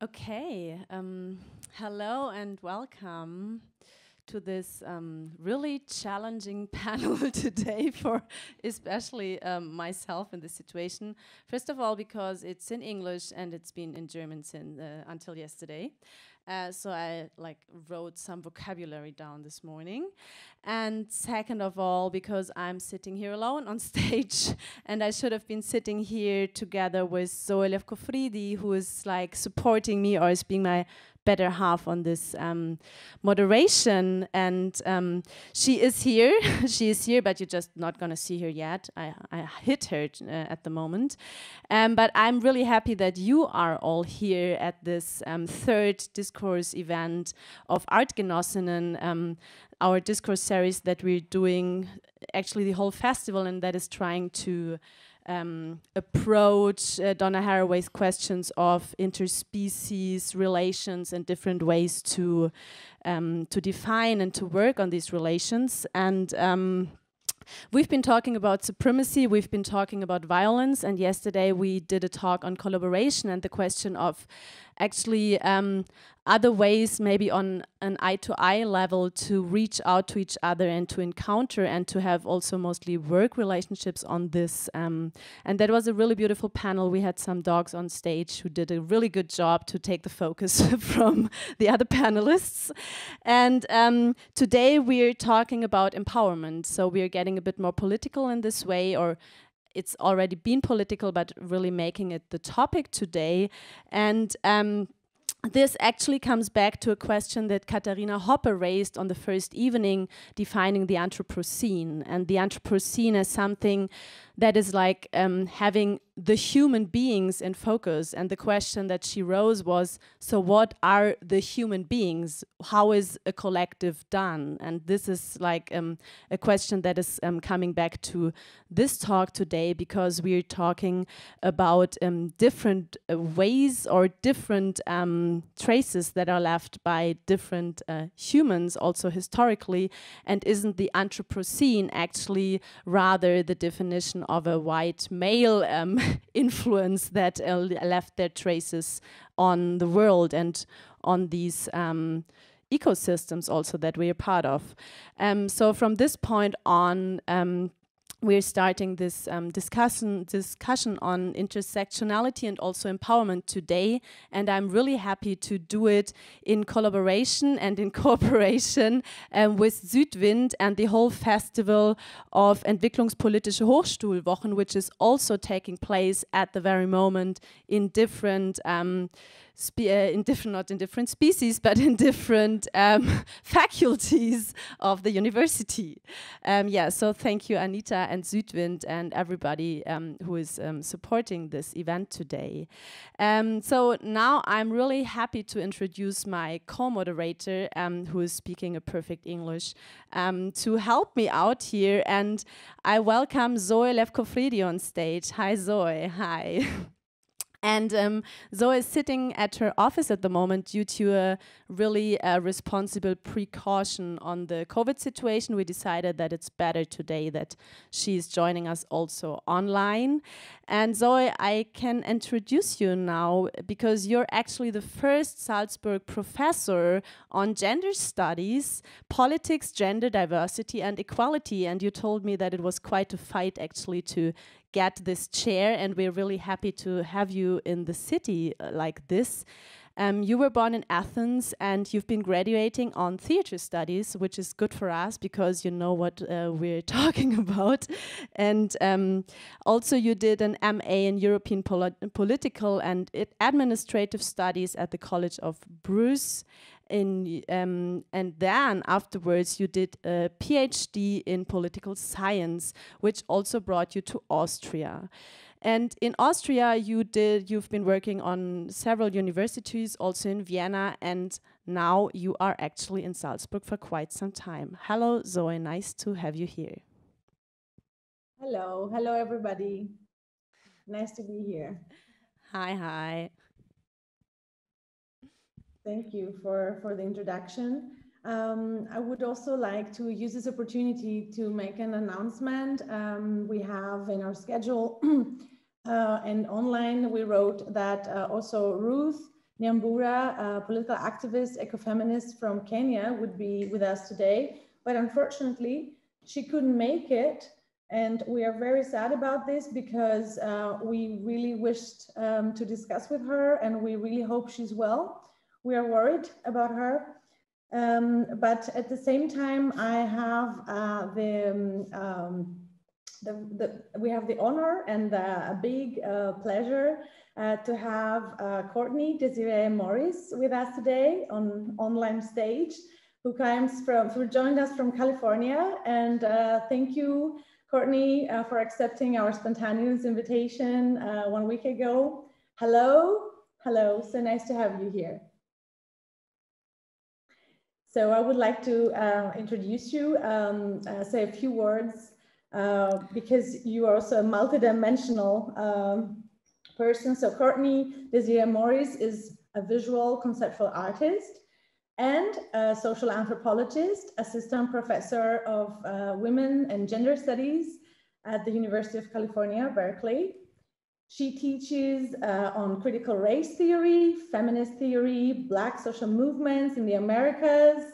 Okay, hello and welcome to this really challenging panel today for especially myself in this situation. First of all, because it's in English and it's been in German since until yesterday. So I wrote some vocabulary down this morning. And second of all, because I'm sitting here alone on stage and I should have been sitting here together with Zoe Levkofridi, who is supporting me or is being my better half on this moderation, and she is here. She is here, but you're just not gonna see her yet. I hit her at the moment, but I'm really happy that you are all here at this third discourse event of ARTGENOSS INNEN, our discourse series that we're doing, actually the whole festival, and that is trying to approach Donna Haraway's questions of interspecies relations and different ways to define and to work on these relations. And we've been talking about supremacy, we've been talking about violence, and yesterday we did a talk on collaboration and the question of actually other ways, maybe on an eye-to-eye level, to reach out to each other and to encounter and to have also mostly work relationships on this. And that was a really beautiful panel. We had some dogs on stage who did a really good job to take the focus from the other panelists. And today we're talking about empowerment. So we're getting a bit more political in this way, or it's already been political, but really making it the topic today. And this actually comes back to a question that Katharina Hoppe raised on the first evening, defining the Anthropocene. And the Anthropocene as something that is like having the human beings in focus. And the question that she rose was, so what are the human beings? How is a collective done? And this is like a question that is coming back to this talk today, because we're talking about different ways or different traces that are left by different humans, also historically. And isn't the Anthropocene actually rather the definition of a white male influence that left their traces on the world and on these ecosystems also that we are part of. So from this point on, we're starting this discussion on intersectionality and also empowerment today, and I'm really happy to do it in collaboration and in cooperation with Südwind and the whole festival of Entwicklungspolitische Hochschulwochen, which is also taking place at the very moment in different not in different species, but in different faculties of the university. So thank you, Anita and Südwind and everybody who is supporting this event today. So now I'm really happy to introduce my co-moderator, who is speaking a perfect English, to help me out here. And I welcome Zoe Levkofridi on stage. Hi, Zoe. Hi. And Zoe is sitting at her office at the moment due to a really responsible precaution on the COVID situation. We decided that it's better today that she's joining us also online. And Zoe, I can introduce you now because you're actually the first Salzburg professor on gender studies, politics, gender diversity and equality. And you told me that it was quite a fight actually to get this chair, and we're really happy to have you in the city like this. You were born in Athens and you've been graduating on theater studies, which is good for us because you know what we're talking about. And also you did an MA in European political and administrative studies at the College of Bruges. And then afterwards you did a PhD in political science, which also brought you to Austria. And in Austria, you've been working on several universities, also in Vienna, and now you are actually in Salzburg for quite some time. Hello, Zoe, nice to have you here. Hello, everybody. Nice to be here. Hi. Thank you for the introduction. I would also like to use this opportunity to make an announcement. We have in our schedule and online, we wrote that also Ruth Nyambura, a political activist, ecofeminist from Kenya, would be with us today, but unfortunately, she couldn't make it. And we are very sad about this because we really wished to discuss with her, and we really hope she's well. We are worried about her. But at the same time, I have we have the honor and a big pleasure to have Courtney Desiree Morris with us today on online stage, who joined us from California. And thank you, Courtney, for accepting our spontaneous invitation 1 week ago. Hello, hello, so nice to have you here. So I would like to introduce you, say a few words, because you are also a multidimensional person. So Courtney Desiree Morris is a visual conceptual artist and a social anthropologist, assistant professor of women and gender studies at the University of California, Berkeley. She teaches on critical race theory, feminist theory, Black social movements in the Americas,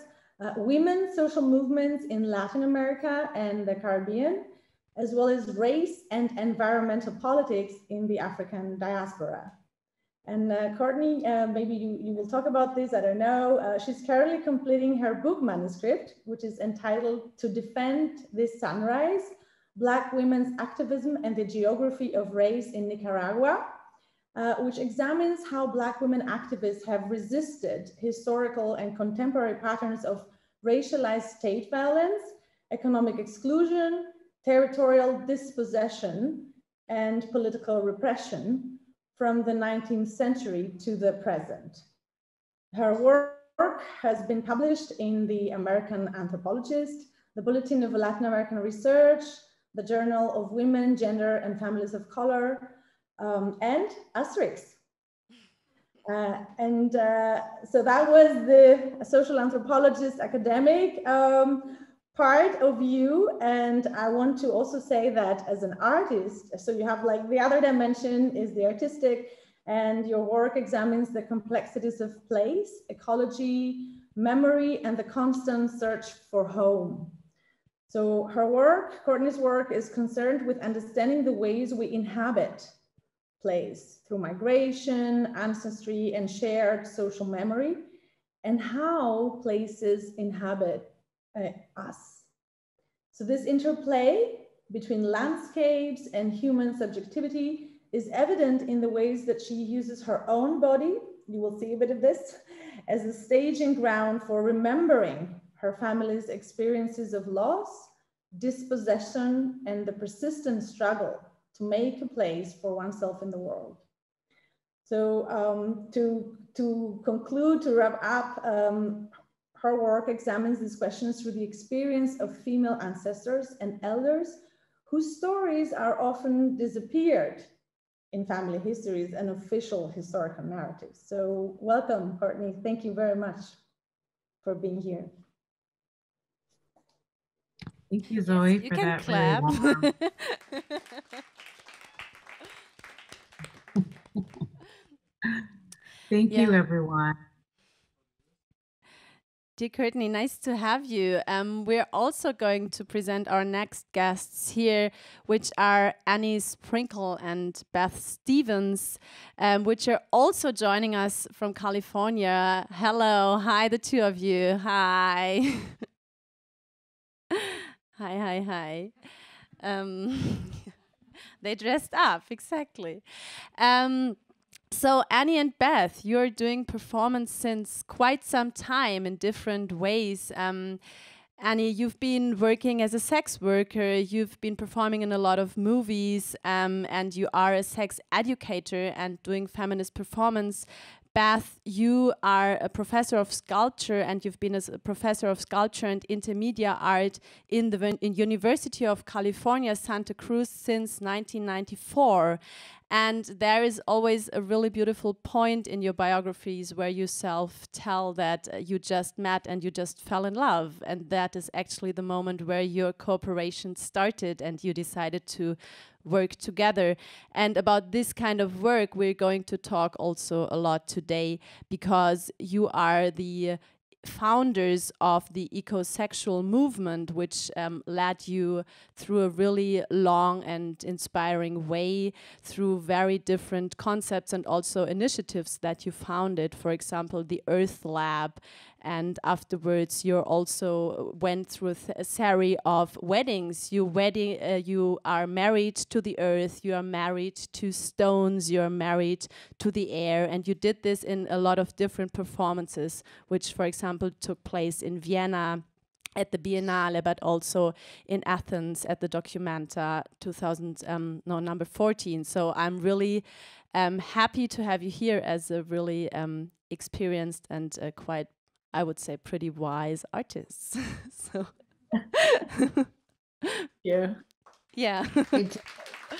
women's social movements in Latin America and the Caribbean, as well as race and environmental politics in the African diaspora. And Courtney, maybe you will talk about this, I don't know. She's currently completing her book manuscript, which is entitled To Defend This Sunrise, Black Women's Activism and the Geography of Race in Nicaragua, which examines how Black women activists have resisted historical and contemporary patterns of racialized state violence, economic exclusion, territorial dispossession, and political repression from the 19th century to the present. Her work has been published in the American Anthropologist, the Bulletin of Latin American Research, the Journal of Women, Gender, and Families of Color, and Asterix. So that was the social anthropologist academic part of you. And I want to also say that as an artist, so you have like the other dimension is the artistic, and your work examines the complexities of place, ecology, memory, and the constant search for home. So her work, Courtney's work, is concerned with understanding the ways we inhabit place through migration, ancestry, and shared social memory, and how places inhabit us. So this interplay between landscapes and human subjectivity is evident in the ways that she uses her own body, you will see a bit of this, as a staging ground for remembering her family's experiences of loss, dispossession, and the persistent struggle to make a place for oneself in the world. So to conclude, to wrap up, her work examines these questions through the experience of female ancestors and elders whose stories are often disappeared in family histories and official historical narratives. So welcome, Courtney. Thank you very much for being here. Thank you, Zoe, yes, you for can that clap. really warm. Thank you, everyone. Dear Courtney, nice to have you. We're also going to present our next guests here, which are Annie Sprinkle and Beth Stevens, which are also joining us from California. Hello, hi, the two of you. Hi. Hi. They dressed up, exactly. So Annie and Beth, you're doing performance since quite some time in different ways. Annie, you've been working as a sex worker, you've been performing in a lot of movies, and you are a sex educator and doing feminist performance. Beth, you are a professor of sculpture, and you've been as a professor of sculpture and intermedia art in the University of California, Santa Cruz since 1994. And there is always a really beautiful point in your biographies where you tell that you just met and you just fell in love. And that is actually the moment where your cooperation started and you decided to work together. And about this kind of work, we're going to talk also a lot today, because you are the founders of the ecosexual movement, which led you through a really long and inspiring way through very different concepts and also initiatives that you founded. For example, the Earth Lab, and afterwards you also went through a series of weddings. You are married to the earth, you are married to stones, you are married to the air, and you did this in a lot of different performances, which, for example, took place in Vienna at the Biennale, but also in Athens at the Documenta number 14. So I'm really happy to have you here as a really experienced and quite, I would say, pretty wise artist. So Yeah. Yeah.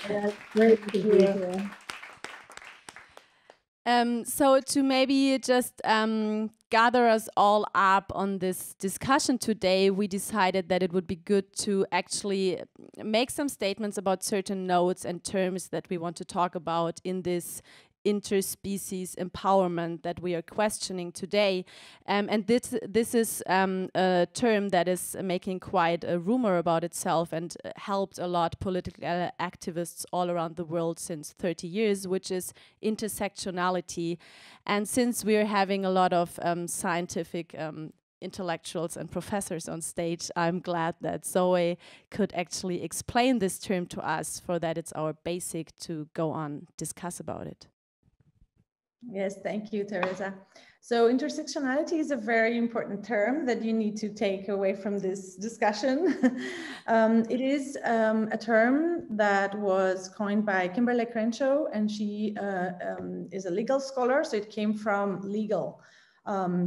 Yeah, very good to be here. So to maybe just gather us all up on this discussion today, we decided that it would be good to actually make some statements about certain notes and terms that we want to talk about in this interspecies empowerment that we are questioning today. And this is a term that is making quite a rumor about itself and helped a lot political activists all around the world since 30 years, which is intersectionality. And since we're having a lot of scientific intellectuals and professors on stage, I'm glad that Zoe could actually explain this term to us, for that it's our basic to go on discuss about it. Yes, thank you, Teresa. So intersectionality is a very important term that you need to take away from this discussion. It is a term that was coined by Kimberly Crenshaw, and she is a legal scholar, so it came from legal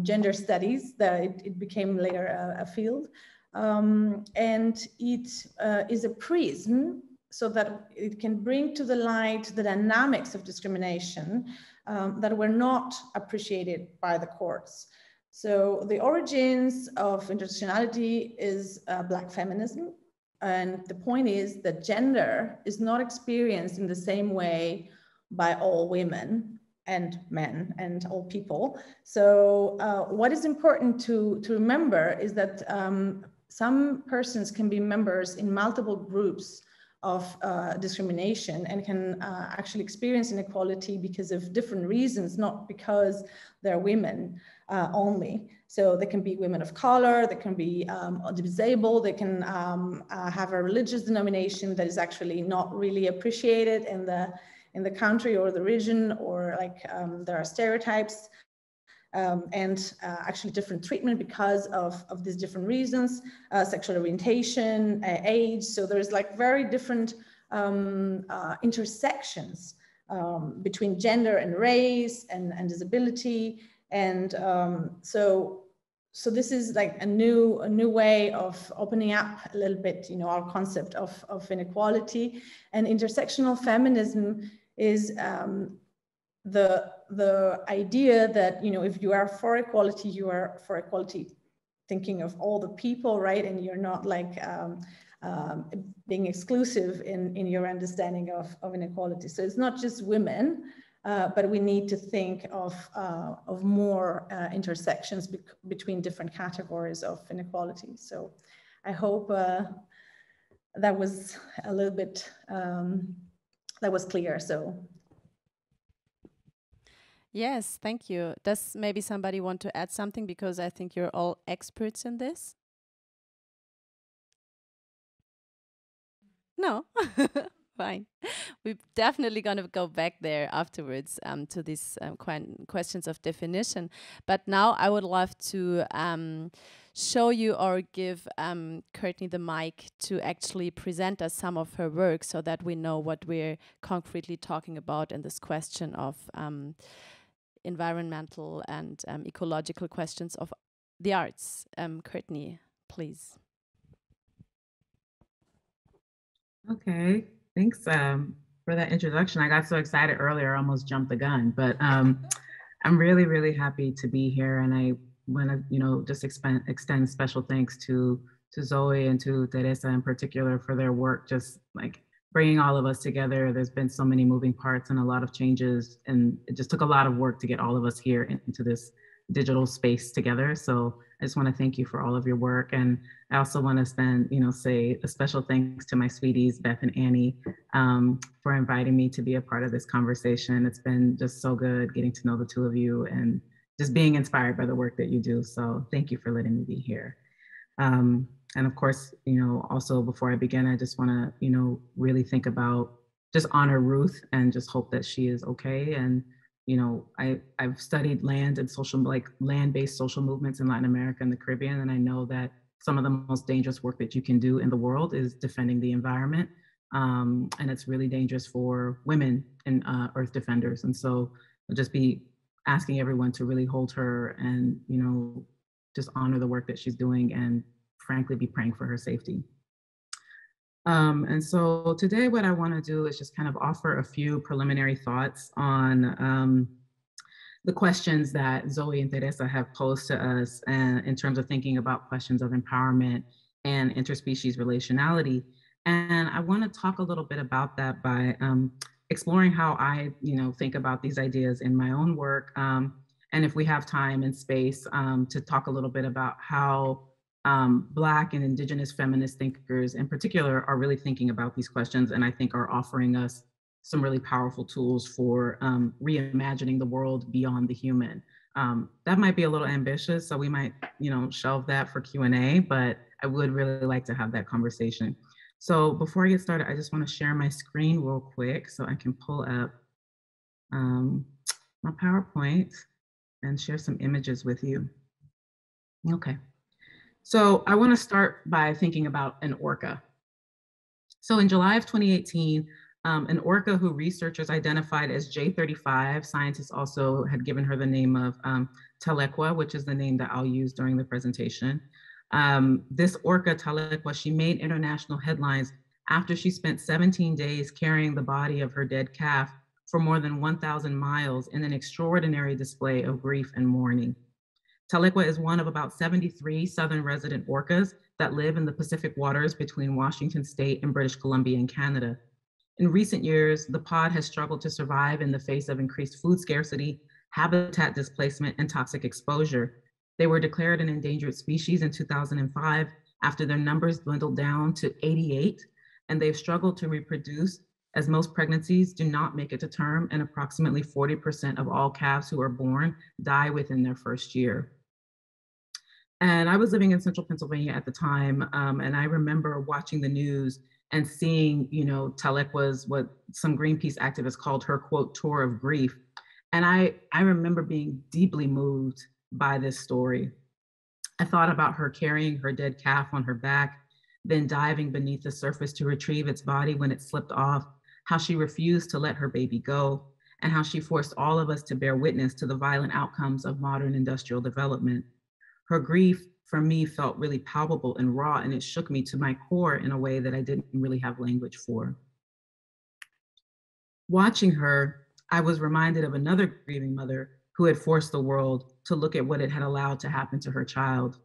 gender studies, that it became later a field. And it is a prism so that it can bring to the light the dynamics of discrimination that were not appreciated by the courts. So the origins of intersectionality is Black feminism. And the point is that gender is not experienced in the same way by all women and men and all people. So what is important to remember is that some persons can be members in multiple groups of discrimination and can actually experience inequality because of different reasons, not because they're women only. So they can be women of color, they can be disabled, they can have a religious denomination that is actually not really appreciated in the country or the region, or like there are stereotypes. And actually different treatment because of these different reasons, sexual orientation, age. So there's like very different intersections between gender and race and disability. And so this is like a new way of opening up a little bit, you know, our concept of inequality. And intersectional feminism is the idea that, you know, if you are for equality, you are for equality thinking of all the people, right? And you're not like being exclusive in your understanding of inequality. So it's not just women, but we need to think of more intersections between different categories of inequality. So I hope that was a little bit, that was clear. So. Yes, thank you. Does maybe somebody want to add something, because I think you're all experts in this? No? Fine. We're definitely going to go back there afterwards to these questions of definition. But now I would love to show you or give Courtney the mic to actually present us some of her work, so that we know what we're concretely talking about in this question of environmental and ecological questions of the arts. Courtney, please. Okay, thanks. for that introduction. I got so excited earlier, I almost jumped the gun, but I'm really, really happy to be here. And I want to, just extend special thanks to Zoe and to Teresa in particular for their work, just like bringing all of us together. There's been so many moving parts and a lot of changes, and it just took a lot of work to get all of us here into this digital space together. So I just want to thank you for all of your work. And I also want to say a special thanks to my sweeties, Beth and Annie, for inviting me to be a part of this conversation. It's been just so good getting to know the two of you and just being inspired by the work that you do. So thank you for letting me be here. And of course, also before I begin, I just want to, really think about, just honor Ruth and just hope that she is okay. And, I've studied land and land-based social movements in Latin America and the Caribbean. And I know that some of the most dangerous work that you can do in the world is defending the environment. And it's really dangerous for women and earth defenders. And so I'll just be asking everyone to really hold her and, just honor the work that she's doing and frankly be praying for her safety. And so today what I want to do is just kind of offer a few preliminary thoughts on the questions that Zoe and Teresa have posed to us in terms of thinking about questions of empowerment and interspecies relationality. And I want to talk a little bit about that by exploring how I, think about these ideas in my own work. And if we have time and space to talk a little bit about how Black and Indigenous feminist thinkers in particular are really thinking about these questions, and I think are offering us some really powerful tools for reimagining the world beyond the human. That might be a little ambitious, so we might, shelve that for Q&A, but I would really like to have that conversation. So before I get started, I just want to share my screen real quick so I can pull up my PowerPoint and share some images with you. Okay. So I want to start by thinking about an orca. So in July of 2018, an orca who researchers identified as J35, scientists also had given her the name of Tahlequah, which is the name that I'll use during the presentation. This orca, Tahlequah, she made international headlines after she spent 17 days carrying the body of her dead calf for more than 1,000 miles in an extraordinary display of grief and mourning. Tahlequah is one of about 73 southern resident orcas that live in the Pacific waters between Washington State and British Columbia in Canada. In recent years, the pod has struggled to survive in the face of increased food scarcity, habitat displacement, and toxic exposure. They were declared an endangered species in 2005 after their numbers dwindled down to 88, and they've struggled to reproduce as most pregnancies do not make it to term, and approximately 40% of all calves who are born die within their first year. And I was living in central Pennsylvania at the time, and I remember watching the news and seeing, Tahlequah's, what some Greenpeace activists called her, quote, tour of grief. And I remember being deeply moved by this story. I thought about her carrying her dead calf on her back, then diving beneath the surface to retrieve its body when it slipped off, how she refused to let her baby go, and how she forced all of us to bear witness to the violent outcomes of modern industrial development. Her grief, for me, felt really palpable and raw, and it shook me to my core in a way that I didn't really have language for. Watching her, I was reminded of another grieving mother who had forced the world to look at what it had allowed to happen to her child.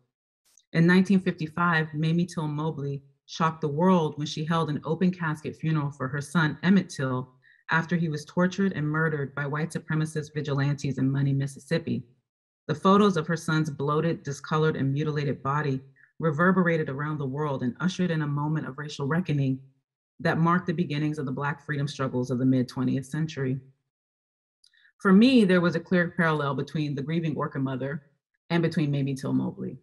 In 1955, Mamie Till Mobley shocked the world when she held an open casket funeral for her son, Emmett Till, after he was tortured and murdered by white supremacist vigilantes in Money, Mississippi. The photos of her son's bloated, discolored, and mutilated body reverberated around the world and ushered in a moment of racial reckoning that marked the beginnings of the Black freedom struggles of the mid-20th century. For me, there was a clear parallel between the grieving orca mother and between Mamie Till Mobley.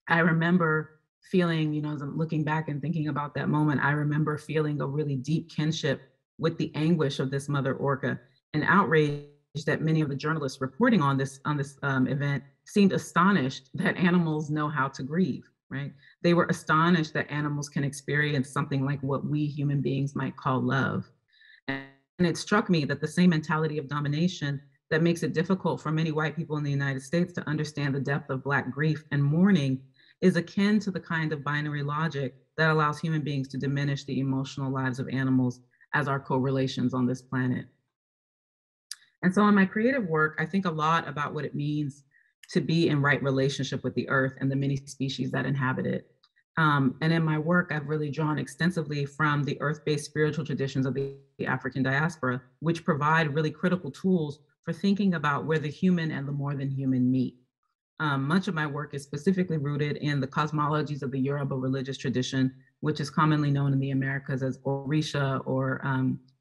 I remember feeling, as I'm looking back and thinking about that moment, I remember feeling a really deep kinship with the anguish of this mother orca, and outrage that many of the journalists reporting on this event seemed astonished that animals know how to grieve, right? They were astonished that animals can experience something like what we human beings might call love. And it struck me that the same mentality of domination that makes it difficult for many white people in the United States to understand the depth of Black grief and mourning is akin to the kind of binary logic that allows human beings to diminish the emotional lives of animals as our co-relations on this planet. And so in my creative work, I think a lot about what it means to be in right relationship with the earth and the many species that inhabit it. And in my work, I've really drawn extensively from the earth-based spiritual traditions of the African diaspora, which provide really critical tools for thinking about where the human and the more than human meet. Much of my work is specifically rooted in the cosmologies of the Yoruba religious tradition, which is commonly known in the Americas as Orisha, or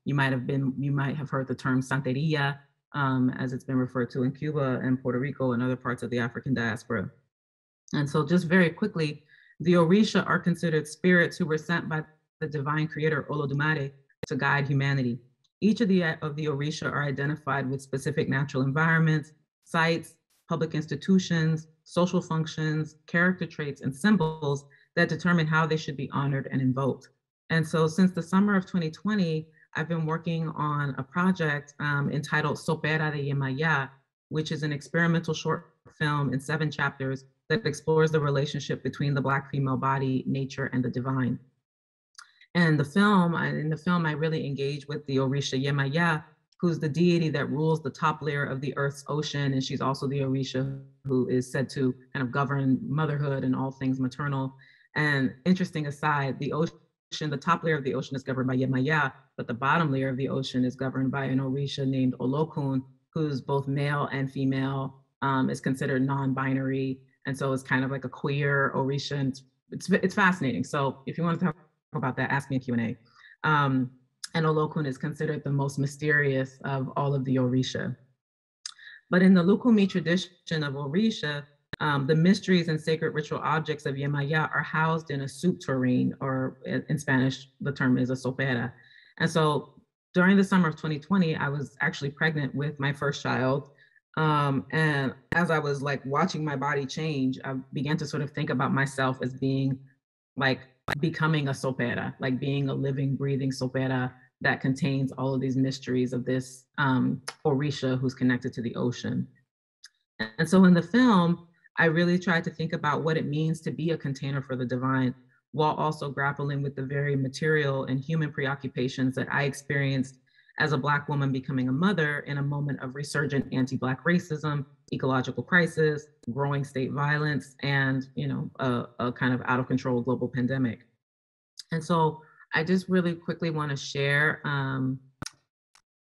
you might have heard the term Santeria, as it's been referred to in Cuba and Puerto Rico and other parts of the African diaspora. And so just very quickly, the Orisha are considered spirits who were sent by the divine creator Olodumare to guide humanity. Each of the Orisha are identified with specific natural environments, sites, public institutions, social functions, character traits, and symbols that determine how they should be honored and invoked. And so since the summer of 2020, I've been working on a project entitled Sopera de Yemaya, which is an experimental short film in 7 chapters that explores the relationship between the Black female body, nature, and the divine. And in the film, I really engage with the Orisha Yemaya, who's the deity that rules the top layer of the Earth's ocean. And she's also the Orisha who is said to kind of govern motherhood and all things maternal. And interesting aside, the ocean, the top layer of the ocean is governed by Yemaya, but the bottom layer of the ocean is governed by an Orisha named Olokun, who's both male and female, is considered non-binary. And so it's kind of like a queer Orisha, and it's fascinating. So if you want to talk about that, ask me a Q&A. And Olokun is considered the most mysterious of all of the Orisha. But in the Lukumi tradition of Orisha, the mysteries and sacred ritual objects of Yemaya are housed in a soup tureen, or in Spanish, the term is a sopera. And so during the summer of 2020, I was actually pregnant with my first child. And as I was like watching my body change, I began to sort of think about myself as being like becoming a sopera, like being a living, breathing sopera that contains all of these mysteries of this Orisha who's connected to the ocean. And so in the film, I really tried to think about what it means to be a container for the divine, while also grappling with the very material and human preoccupations that I experienced as a Black woman becoming a mother in a moment of resurgent anti-Black racism, ecological crisis, growing state violence, and a kind of out of control global pandemic. And so I just really quickly want to share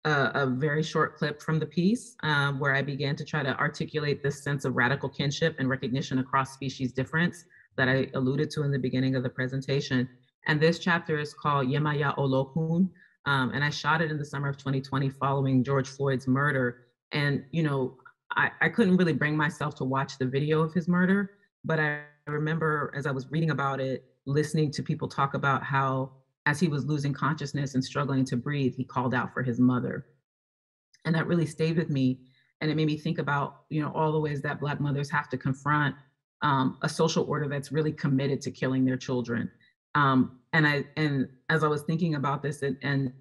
a very short clip from the piece where I began to try to articulate this sense of radical kinship and recognition across species difference that I alluded to in the beginning of the presentation. And this chapter is called Yemaya Olokun. And I shot it in the summer of 2020 following George Floyd's murder. And, I couldn't really bring myself to watch the video of his murder, but I remember as I was reading about it, listening to people talk about how as he was losing consciousness and struggling to breathe, he called out for his mother. And that really stayed with me. And it made me think about, all the ways that Black mothers have to confront a social order that's really committed to killing their children. And as I was thinking about this, and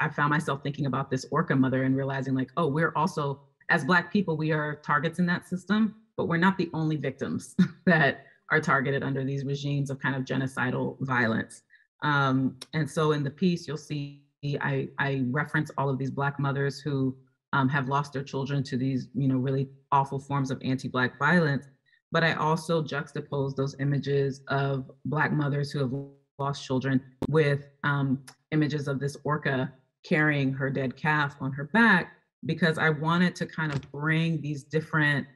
I found myself thinking about this orca mother and realizing like, oh, we're also, as Black people, we are targets in that system, but we're not the only victims that are targeted under these regimes of kind of genocidal violence. And so in the piece, you'll see I reference all of these Black mothers who have lost their children to these, really awful forms of anti-Black violence. But I also juxtapose those images of Black mothers who have lost children with images of this orca carrying her dead calf on her back, because I wanted to kind of bring these different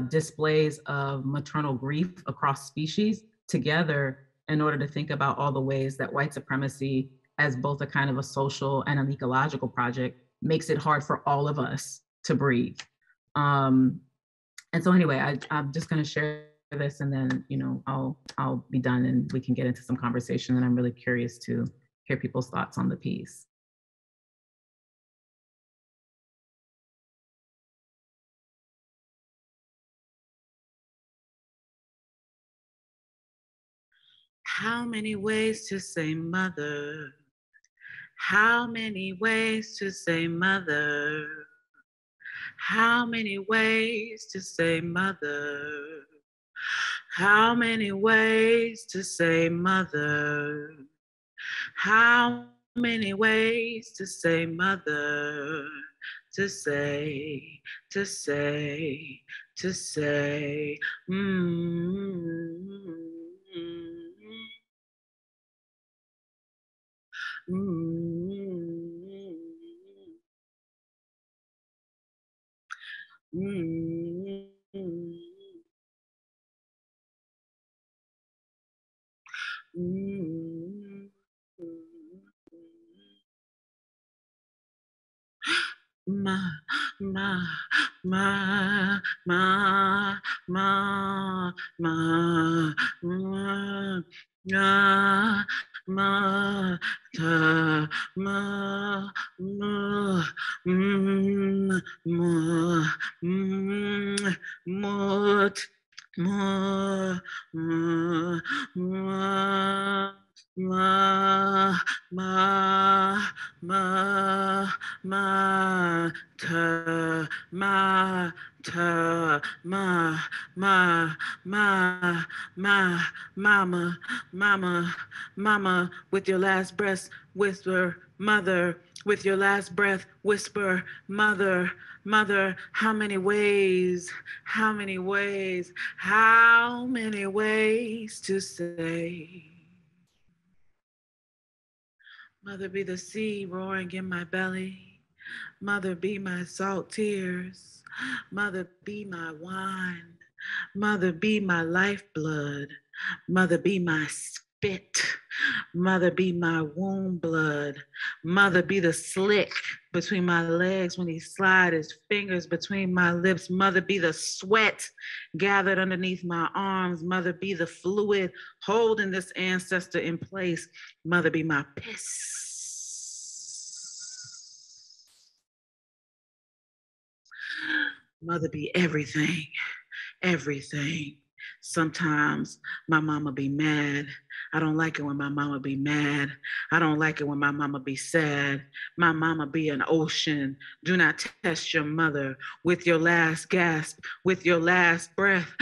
displays of maternal grief across species together in order to think about all the ways that white supremacy, as both a kind of a social and an ecological project, makes it hard for all of us to breathe. And so anyway, I'm just going to share this, and then I'll be done and we can get into some conversation. And I'm really curious to hear people's thoughts on the piece. How many ways to say mother? How many ways to say mother? How many ways to say mother? How many ways to say mother? How many ways to say mother, to say, to say, to say, ma, ma, ma, ma, ma, ma, ma, ma, ta, ma, mut, ma, ma, ma, ma, ma, ta, ma, ta, mama, mama, mama, with your last breath, whisper, mother, with your last breath, whisper, mother, mother, how many ways, how many ways, how many ways to say. Mother, be the sea roaring in my belly. Mother, be my salt tears. Mother, be my wine. Mother, be my lifeblood. Mother, be my spit. Mother, be my womb blood. Mother, be the slick between my legs when he slide his fingers between my lips. Mother, be the sweat gathered underneath my arms. Mother, be the fluid holding this ancestor in place. Mother, be my piss. Mother, be everything, everything. Sometimes my mama be mad. I don't like it when my mama be mad. I don't like it when my mama be sad. My mama be an ocean. Do not test your mother with your last gasp, with your last breath.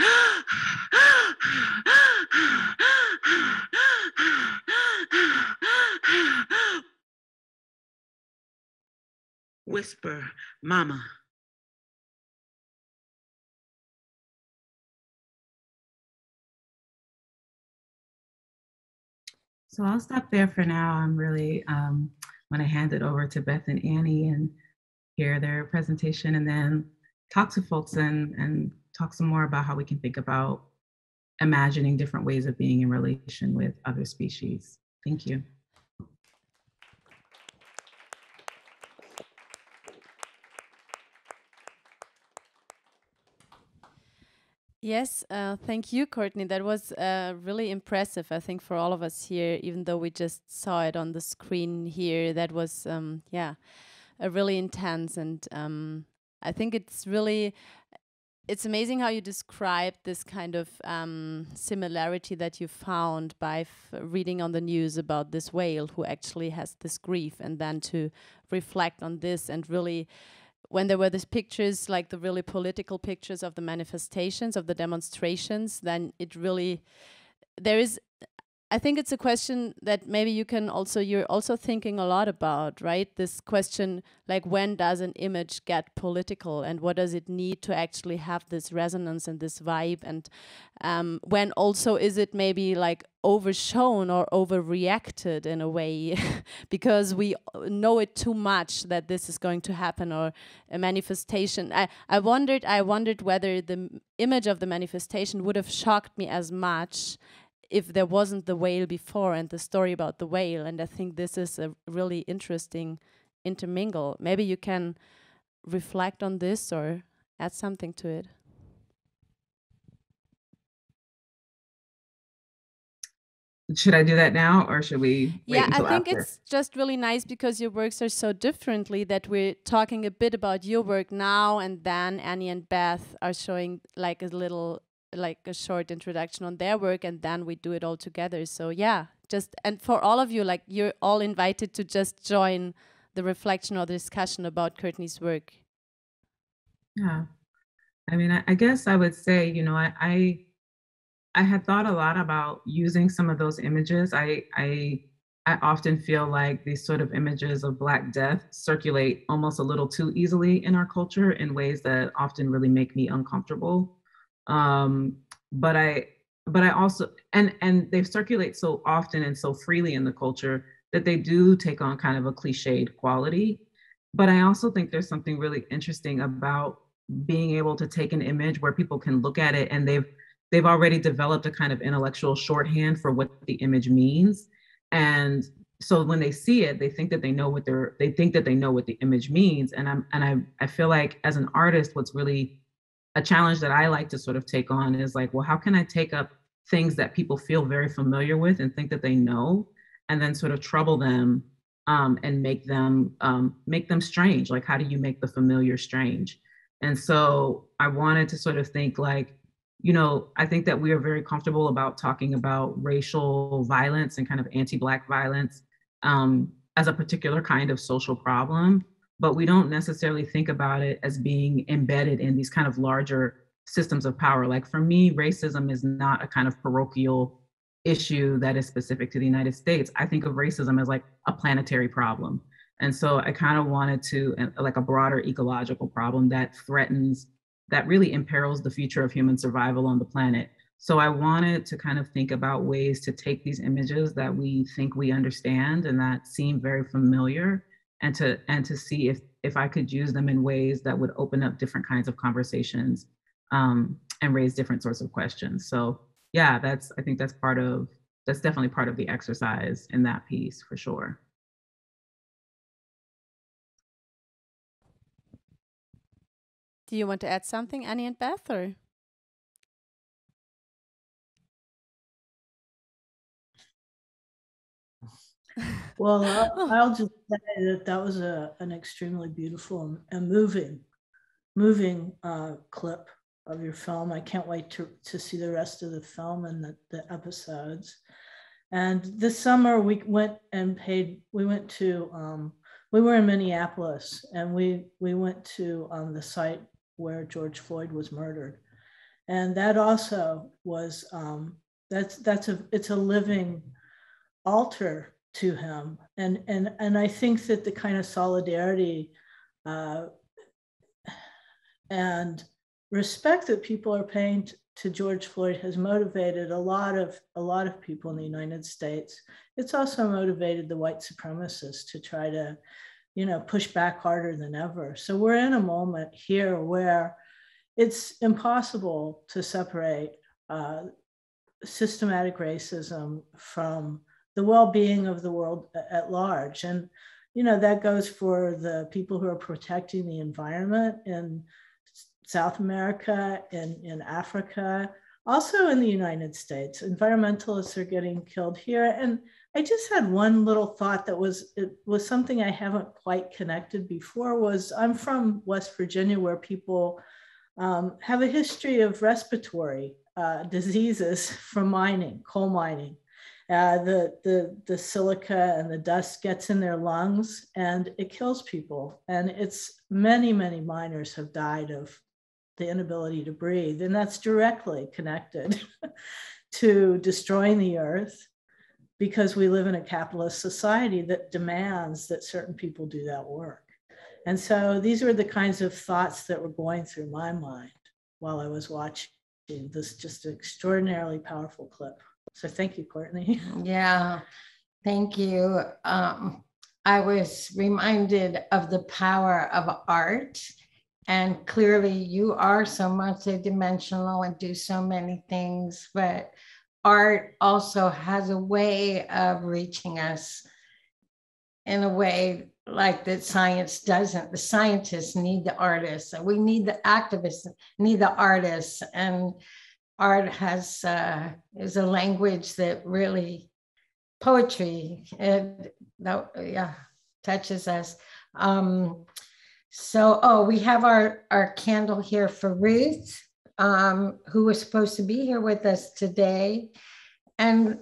Whisper, mama. So I'll stop there for now. I'm really want to hand it over to Beth and Annie and hear their presentation, and then talk to folks and talk some more about how we can think about imagining different ways of being in relation with other species. Thank you. Yes, thank you, Courtney. That was really impressive, I think, for all of us here, even though we just saw it on the screen here. That was, yeah, really intense. And I think it's amazing how you described this kind of similarity that you found by reading on the news about this whale who actually has this grief, and then to reflect on this and really, when there were these pictures, like the really political pictures of the manifestations, of the demonstrations, then it really, I think it's a question that maybe you're also thinking a lot about, right? This question, like, when does an image get political, and what does it need to actually have this resonance and this vibe? And when also is it maybe like overshown or overreacted in a way because we know it too much that this is going to happen, or a manifestation. I wondered whether the image of the manifestation would have shocked me as much if there wasn't the whale before and the story about the whale. And I think this is a really interesting intermingle. Maybe you can reflect on this or add something to it. Should I do that now, or should we wait until I think after? it's just really nice because your works are so differently that we're talking a bit about your work now, and then Annie and Beth are showing like a short introduction on their work, and then we do it all together. So yeah, and for all of you, like, you're all invited to just join the reflection or the discussion about Courtney's work. Yeah, I mean, I guess I would say, you know, I had thought a lot about using some of those images. I I often feel like these sort of images of Black death circulate almost a little too easily in our culture in ways that often really make me uncomfortable. Um, but I also, and they circulate so often and so freely in the culture that they do take on kind of a cliched quality. But I also think there's something really interesting about being able to take an image where people can look at it and they've already developed a kind of intellectual shorthand for what the image means. And so when they see it, they think that they know what the image means. And I feel like as an artist, what's really a challenge that I like to sort of take on is like, well, how can I take up things that people feel very familiar with and think that they know, and then sort of trouble them and make them strange? Like, how do you make the familiar strange? And so I wanted to sort of think like, you know, I think that we are very comfortable about talking about racial violence and kind of anti-Black violence as a particular kind of social problem, but we don't necessarily think about it as being embedded in these kind of larger systems of power. Like for me, racism is not a kind of parochial issue that is specific to the United States. I think of racism as like a planetary problem. And so I kind of wanted to, like a broader ecological problem that threatens, that really imperils the future of human survival on the planet. So I wanted to kind of think about ways to take these images that we think we understand and that seem very familiar, and to see if I could use them in ways that would open up different kinds of conversations and raise different sorts of questions. So yeah, I think that's definitely part of the exercise in that piece for sure. Do you want to add something, Annie and Beth, or? Well, I'll just say that was an extremely beautiful and moving clip of your film. I can't wait to see the rest of the film and the episodes. And this summer we went to, we were in Minneapolis, and we went to the site where George Floyd was murdered. And that also was, it's a living altar to him. And I think that the kind of solidarity and respect that people are paying to George Floyd has motivated a lot of people in the United States. It's also motivated the white supremacists to try to, you know, push back harder than ever. So we're in a moment here where it's impossible to separate systematic racism from the well-being of the world at large. And, you know, that goes for the people who are protecting the environment in South America, in Africa, also in the United States. Environmentalists are getting killed here. And I just had one little thought that was something I haven't quite connected before. Was I'm from West Virginia, where people have a history of respiratory diseases from mining, coal mining. The silica and the dust gets in their lungs and it kills people. And it's many miners have died of the inability to breathe. And that's directly connected to destroying the earth, because we live in a capitalist society that demands that certain people do that work. And so these were the kinds of thoughts that were going through my mind while I was watching this just extraordinarily powerful clip. So thank you, Courtney. Yeah, thank you. I was reminded of the power of art. And clearly you are so multidimensional and do so many things, but art also has a way of reaching us in a way like that science doesn't. The scientists need the artists. We need the activists, need the artists. And art is a language that really, poetry, touches us. We have our candle here for Ruth, who was supposed to be here with us today. And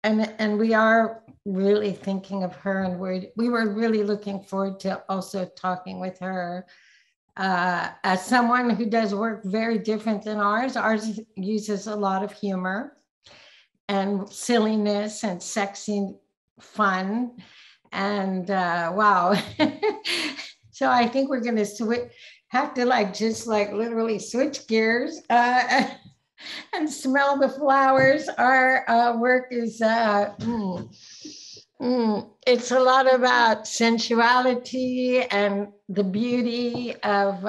we are really thinking of her, and we were really looking forward to also talking with her. As someone who does work very different than ours uses a lot of humor and silliness and sexy fun. And wow. So I think we're going to have to literally switch gears and smell the flowers. Our work is, it's a lot about sensuality and the beauty of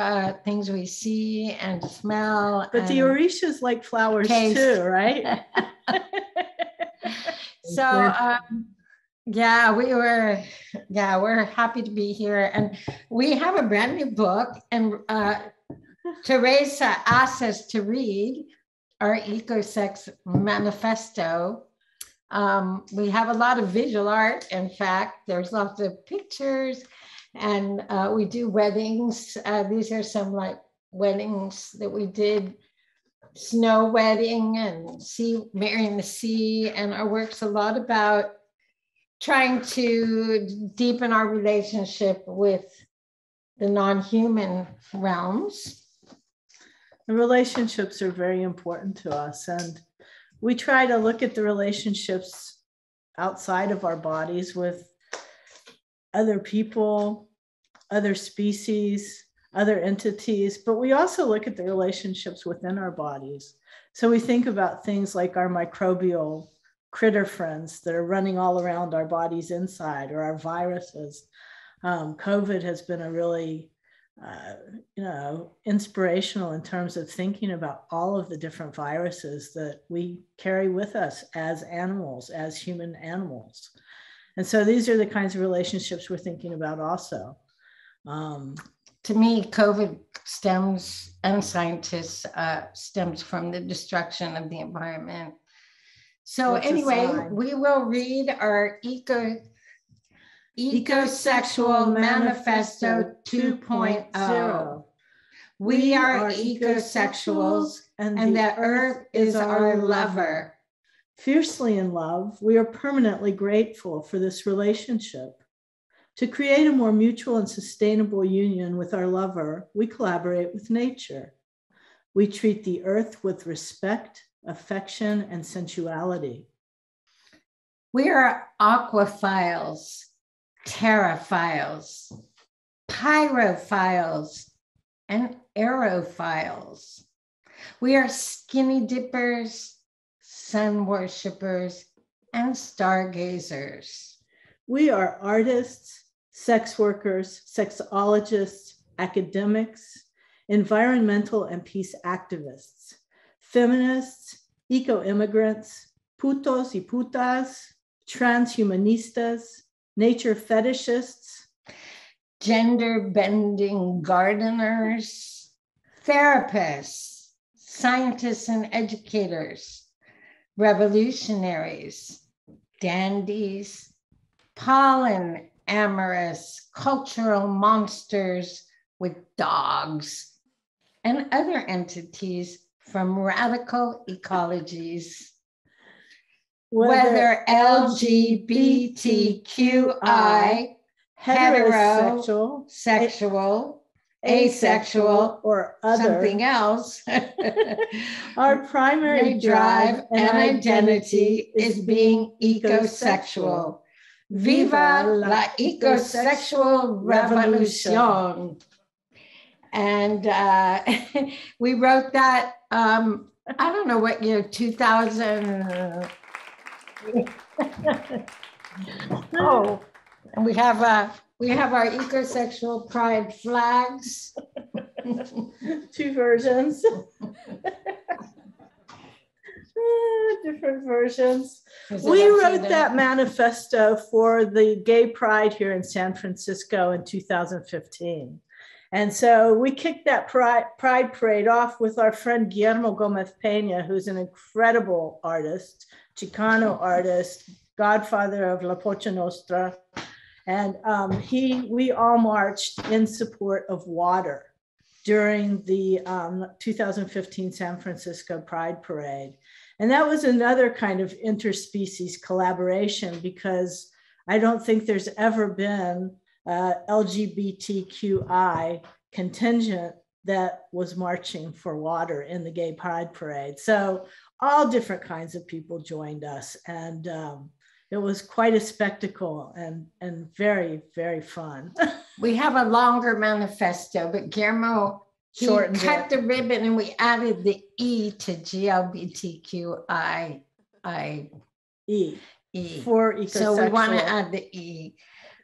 things we see and smell. But the Orishas like flowers taste. Too, right? So, we're happy to be here. And we have a brand new book, and Teresa asked us to read our Ecosex Manifesto. We have a lot of visual art. In fact, there's lots of pictures, and we do weddings. These are some weddings that we did, snow wedding and marrying the sea. And our work's a lot about trying to deepen our relationship with the non-human realms. The relationships are very important to us, and we try to look at the relationships outside of our bodies with other people, other species, other entities, but we also look at the relationships within our bodies. So we think about things like our microbial critter friends that are running all around our bodies inside, or our viruses. COVID has been a really, inspirational in terms of thinking about all of the different viruses that we carry with us as animals, as human animals. And so these are the kinds of relationships we're thinking about also. To me, COVID stems, and scientists stems from the destruction of the environment. So anyway, we will read our Ecosexual Manifesto 2.0. We are ecosexuals, and the earth is our lover. Fiercely in love, we are permanently grateful for this relationship. To create a more mutual and sustainable union with our lover, we collaborate with nature. We treat the earth with respect, affection, and sensuality. We are aquaphiles, terraphiles, pyrophiles, and aerophiles. We are skinny dippers, sun worshippers, and stargazers. We are artists, sex workers, sexologists, academics, environmental and peace activists, feminists, eco-immigrants, putos y putas, transhumanistas, nature fetishists, gender-bending gardeners, therapists, scientists and educators, revolutionaries, dandies, pollen amorous, cultural monsters with dogs, and other entities from radical ecologies. Whether LGBTQI, heterosexual, sexual, asexual, or other, something else, our primary drive and identity is being ecosexual. Viva la ecosexual revolution. And we wrote that, I don't know what year, 2000. Oh, and we have our ecosexual pride flags. 2 versions. Different versions. We wrote that manifesto for the Gay Pride here in San Francisco in 2015. And so we kicked that Pride Parade off with our friend Guillermo Gomez Peña, who's an incredible artist, Chicano artist, godfather of La Pocha Nostra. And we all marched in support of water during the 2015 San Francisco Pride Parade. And that was another kind of interspecies collaboration, because I don't think there's ever been LGBTQI contingent that was marching for water in the Gay Pride Parade. So all different kinds of people joined us. And it was quite a spectacle and very, very fun. We have a longer manifesto, but Guillermo, he cut the ribbon and we added the E to GLBTQI. E. For ecosexual. So we want to add the E.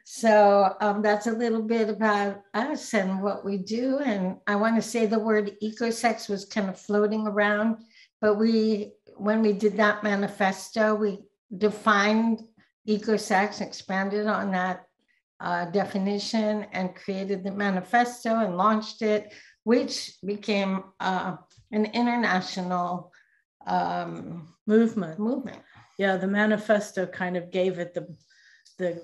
So that's a little bit about us and what we do. And I want to say the word ecosex was kind of floating around, but when we did that manifesto, we defined ecosex, expanded on that definition and created the manifesto and launched it, which became an international movement. Yeah, the manifesto kind of gave it the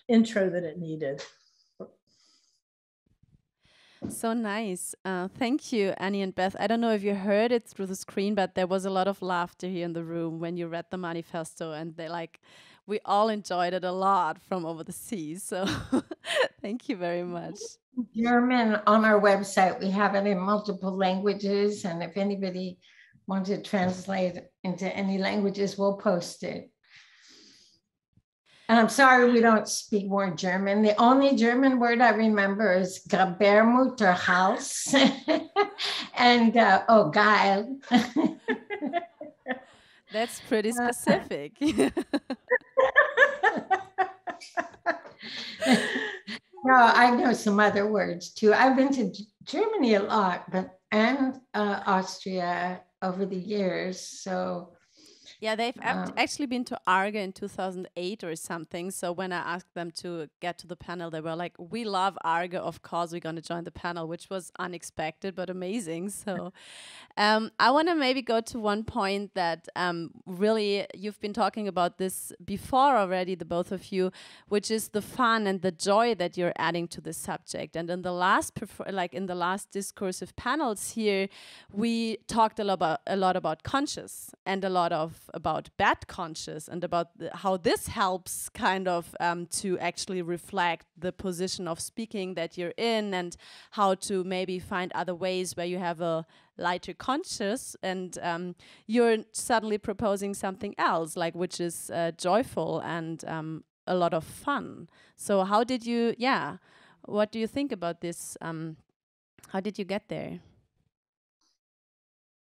intro that it needed. So nice. Thank you, Annie and Beth. I don't know if you heard it through the screen, but there was a lot of laughter here in the room when you read the manifesto, and we all enjoyed it a lot from over the seas. So thank you very much. German on our website. We have it in multiple languages, and if anybody wants to translate into any languages, we'll post it. And I'm sorry we don't speak more German. The only German word I remember is Gebärmutterhals and geil. That's pretty specific. No, I know some other words too. I've been to Germany a lot, and Austria over the years. So yeah, they've actually been to ARGE in 2008 or something. So when I asked them to get to the panel, they were like, "We love ARGE. Of course, we're going to join the panel," which was unexpected but amazing. So I want to maybe go to one point that really you've been talking about this before already, the both of you, which is the fun and the joy that you're adding to the subject. And in the last discursive panels here, we talked a lot about conscious and a lot about bad conscious and about how this helps kind of to actually reflect the position of speaking that you're in, and how to maybe find other ways where you have a lighter conscious and you're suddenly proposing something else, which is joyful and a lot of fun. So how did you, what do you think about this? How did you get there?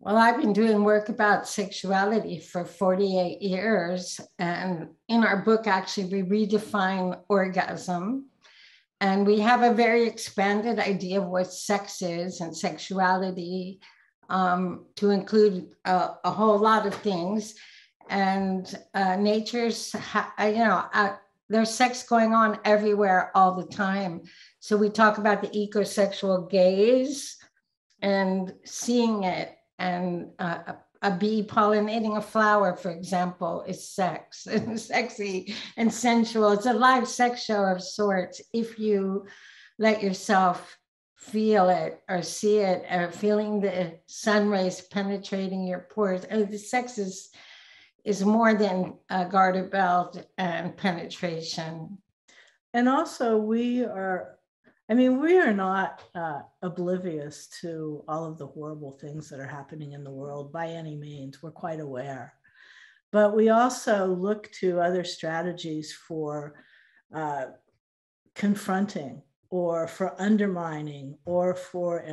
Well, I've been doing work about sexuality for 48 years. And in our book, actually, we redefine orgasm. And we have a very expanded idea of what sex is and sexuality, to include a whole lot of things. And there's sex going on everywhere all the time. So we talk about the ecosexual gaze and seeing it. And a bee pollinating a flower, for example, is sex and sexy and sensual. It's a live sex show of sorts if you let yourself feel it or see it, or feeling the sun rays penetrating your pores. And the sex is more than a garter belt and penetration. And also we are not oblivious to all of the horrible things that are happening in the world by any means. We're quite aware. But we also look to other strategies for confronting, or for undermining, or for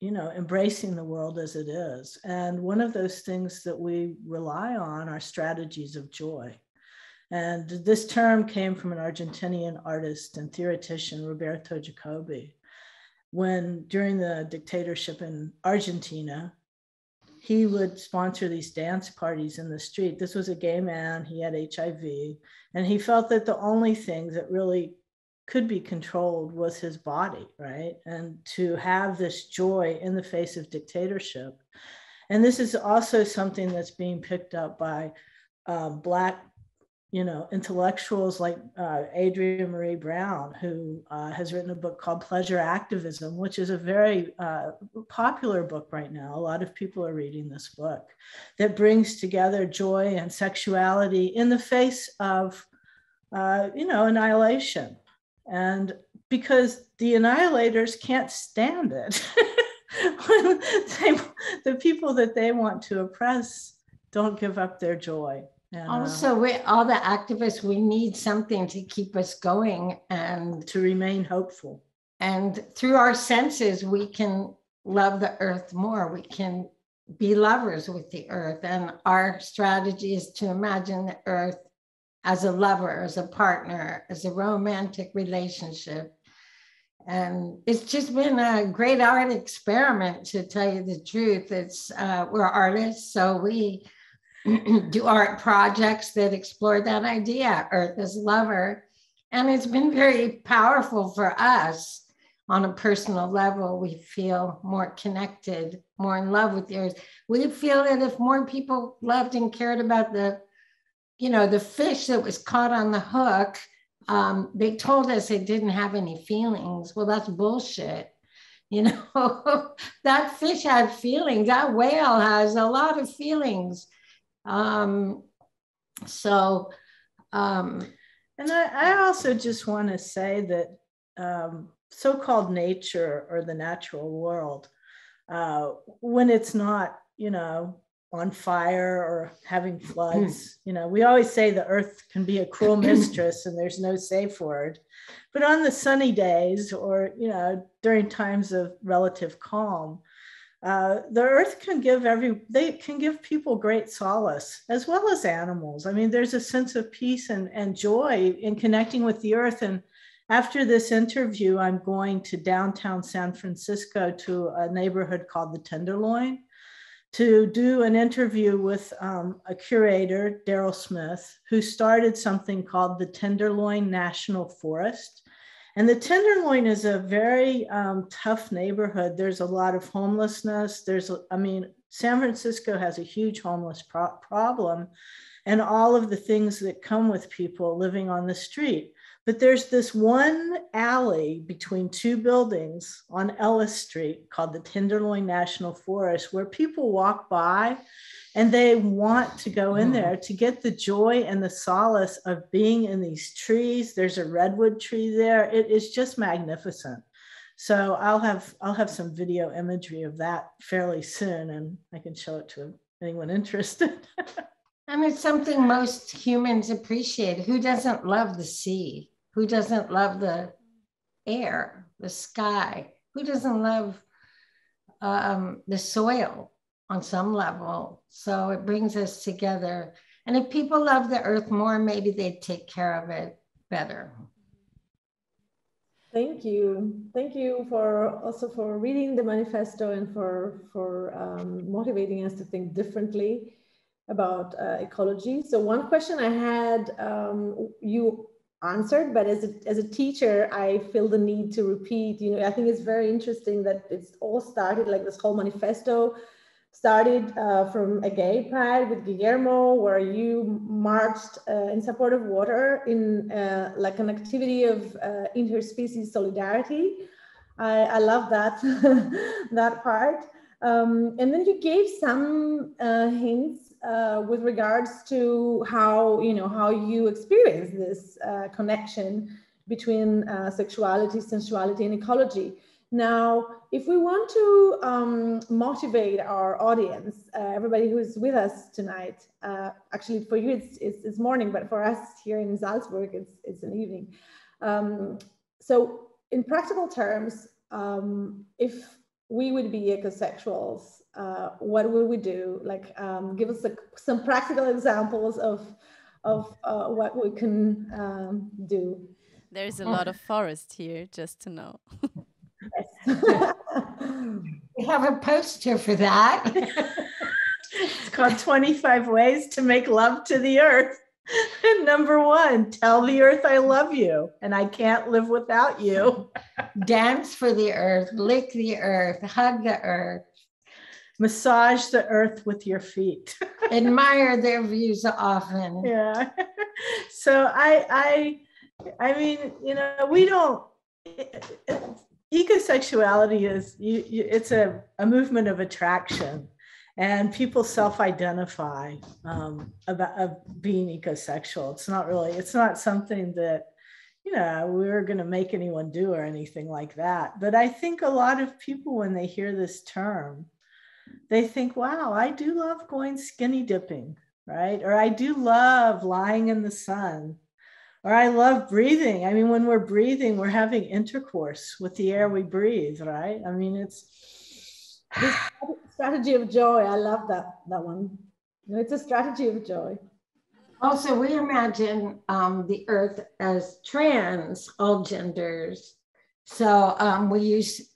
embracing the world as it is. And one of those things that we rely on are strategies of joy. And this term came from an Argentinian artist and theoretician, Roberto Jacobi, when during the dictatorship in Argentina, he would sponsor these dance parties in the street. This was a gay man, he had HIV, and he felt that the only thing that really could be controlled was his body, right? And to have this joy in the face of dictatorship. And this is also something that's being picked up by Black intellectuals like Adrienne Marie Brown, who has written a book called Pleasure Activism, which is a very popular book right now. A lot of people are reading this book that brings together joy and sexuality in the face of, annihilation. And because the annihilators can't stand it. The people that they want to oppress don't give up their joy. And, also, all the activists, we need something to keep us going and to remain hopeful. And through our senses, we can love the earth more. We can be lovers with the earth. And our strategy is to imagine the earth as a lover, as a partner, as a romantic relationship. And it's just been a great art experiment, to tell you the truth. We're artists, so we do art projects that explore that idea, earth as lover. And it's been very powerful for us on a personal level. We feel more connected, more in love with the earth. We feel that if more people loved and cared about the fish that was caught on the hook, they told us it didn't have any feelings. Well, that's bullshit. That fish had feelings. That whale has a lot of feelings. And I also just want to say that so-called nature, or the natural world, when it's not, on fire or having floods, we always say the earth can be a cruel mistress and there's no safe word. But on the sunny days, or, during times of relative calm, the earth can give people great solace, as well as animals. I mean, there's a sense of peace and joy in connecting with the earth. And after this interview, I'm going to downtown San Francisco to a neighborhood called the Tenderloin to do an interview with a curator, Daryl Smith, who started something called the Tenderloin National Forest. And the Tenderloin is a very tough neighborhood. There's a lot of homelessness. San Francisco has a huge homeless problem, and all of the things that come with people living on the street. But there's this one alley between two buildings on Ellis Street called the Tenderloin National Forest, where people walk by and they want to go in there to get the joy and the solace of being in these trees. There's a redwood tree there. It is just magnificent. So I'll have some video imagery of that fairly soon, and I can show it to anyone interested. And it's something most humans appreciate. Who doesn't love the sea? Who doesn't love the air, the sky? Who doesn't love the soil on some level? So it brings us together. And if people love the earth more, maybe they'd take care of it better. Thank you. Thank you for reading the manifesto and for motivating us to think differently about ecology. So one question I had, you answered, but as a teacher, I feel the need to repeat. I think it's very interesting that it's all started, like this whole manifesto started from a gay pride with Guillermo, where you marched in support of water in like an activity of interspecies solidarity. I love that that part. And then you gave some hints with regards to how you experience this connection between sexuality, sensuality, and ecology. Now, if we want to motivate our audience, everybody who's with us tonight, actually for you it's morning, but for us here in Salzburg, it's an evening. So in practical terms, if we would be ecosexuals, what would we do? Like, give us some practical examples of what we can do. There's a lot of forest here, just to know. Yes. We have a poster for that. It's called 25 Ways to Make Love to the Earth. And number 1, tell the earth I love you and I can't live without you. Dance for the earth, lick the earth, hug the earth. Massage the earth with your feet. Admire their views often. Yeah. So I mean, we don't, ecosexuality is, it's a movement of attraction. And people self-identify about being ecosexual. It's not something that, we're going to make anyone do or anything like that. But I think a lot of people, when they hear this term, they think, wow, I do love going skinny dipping. right? Or I do love lying in the sun, or I love breathing. I mean, when we're breathing, we're having intercourse with the air we breathe, right? I mean, it's this strategy of joy. I love that one. It's a strategy of joy. Also, we imagine the earth as trans, all genders. So we use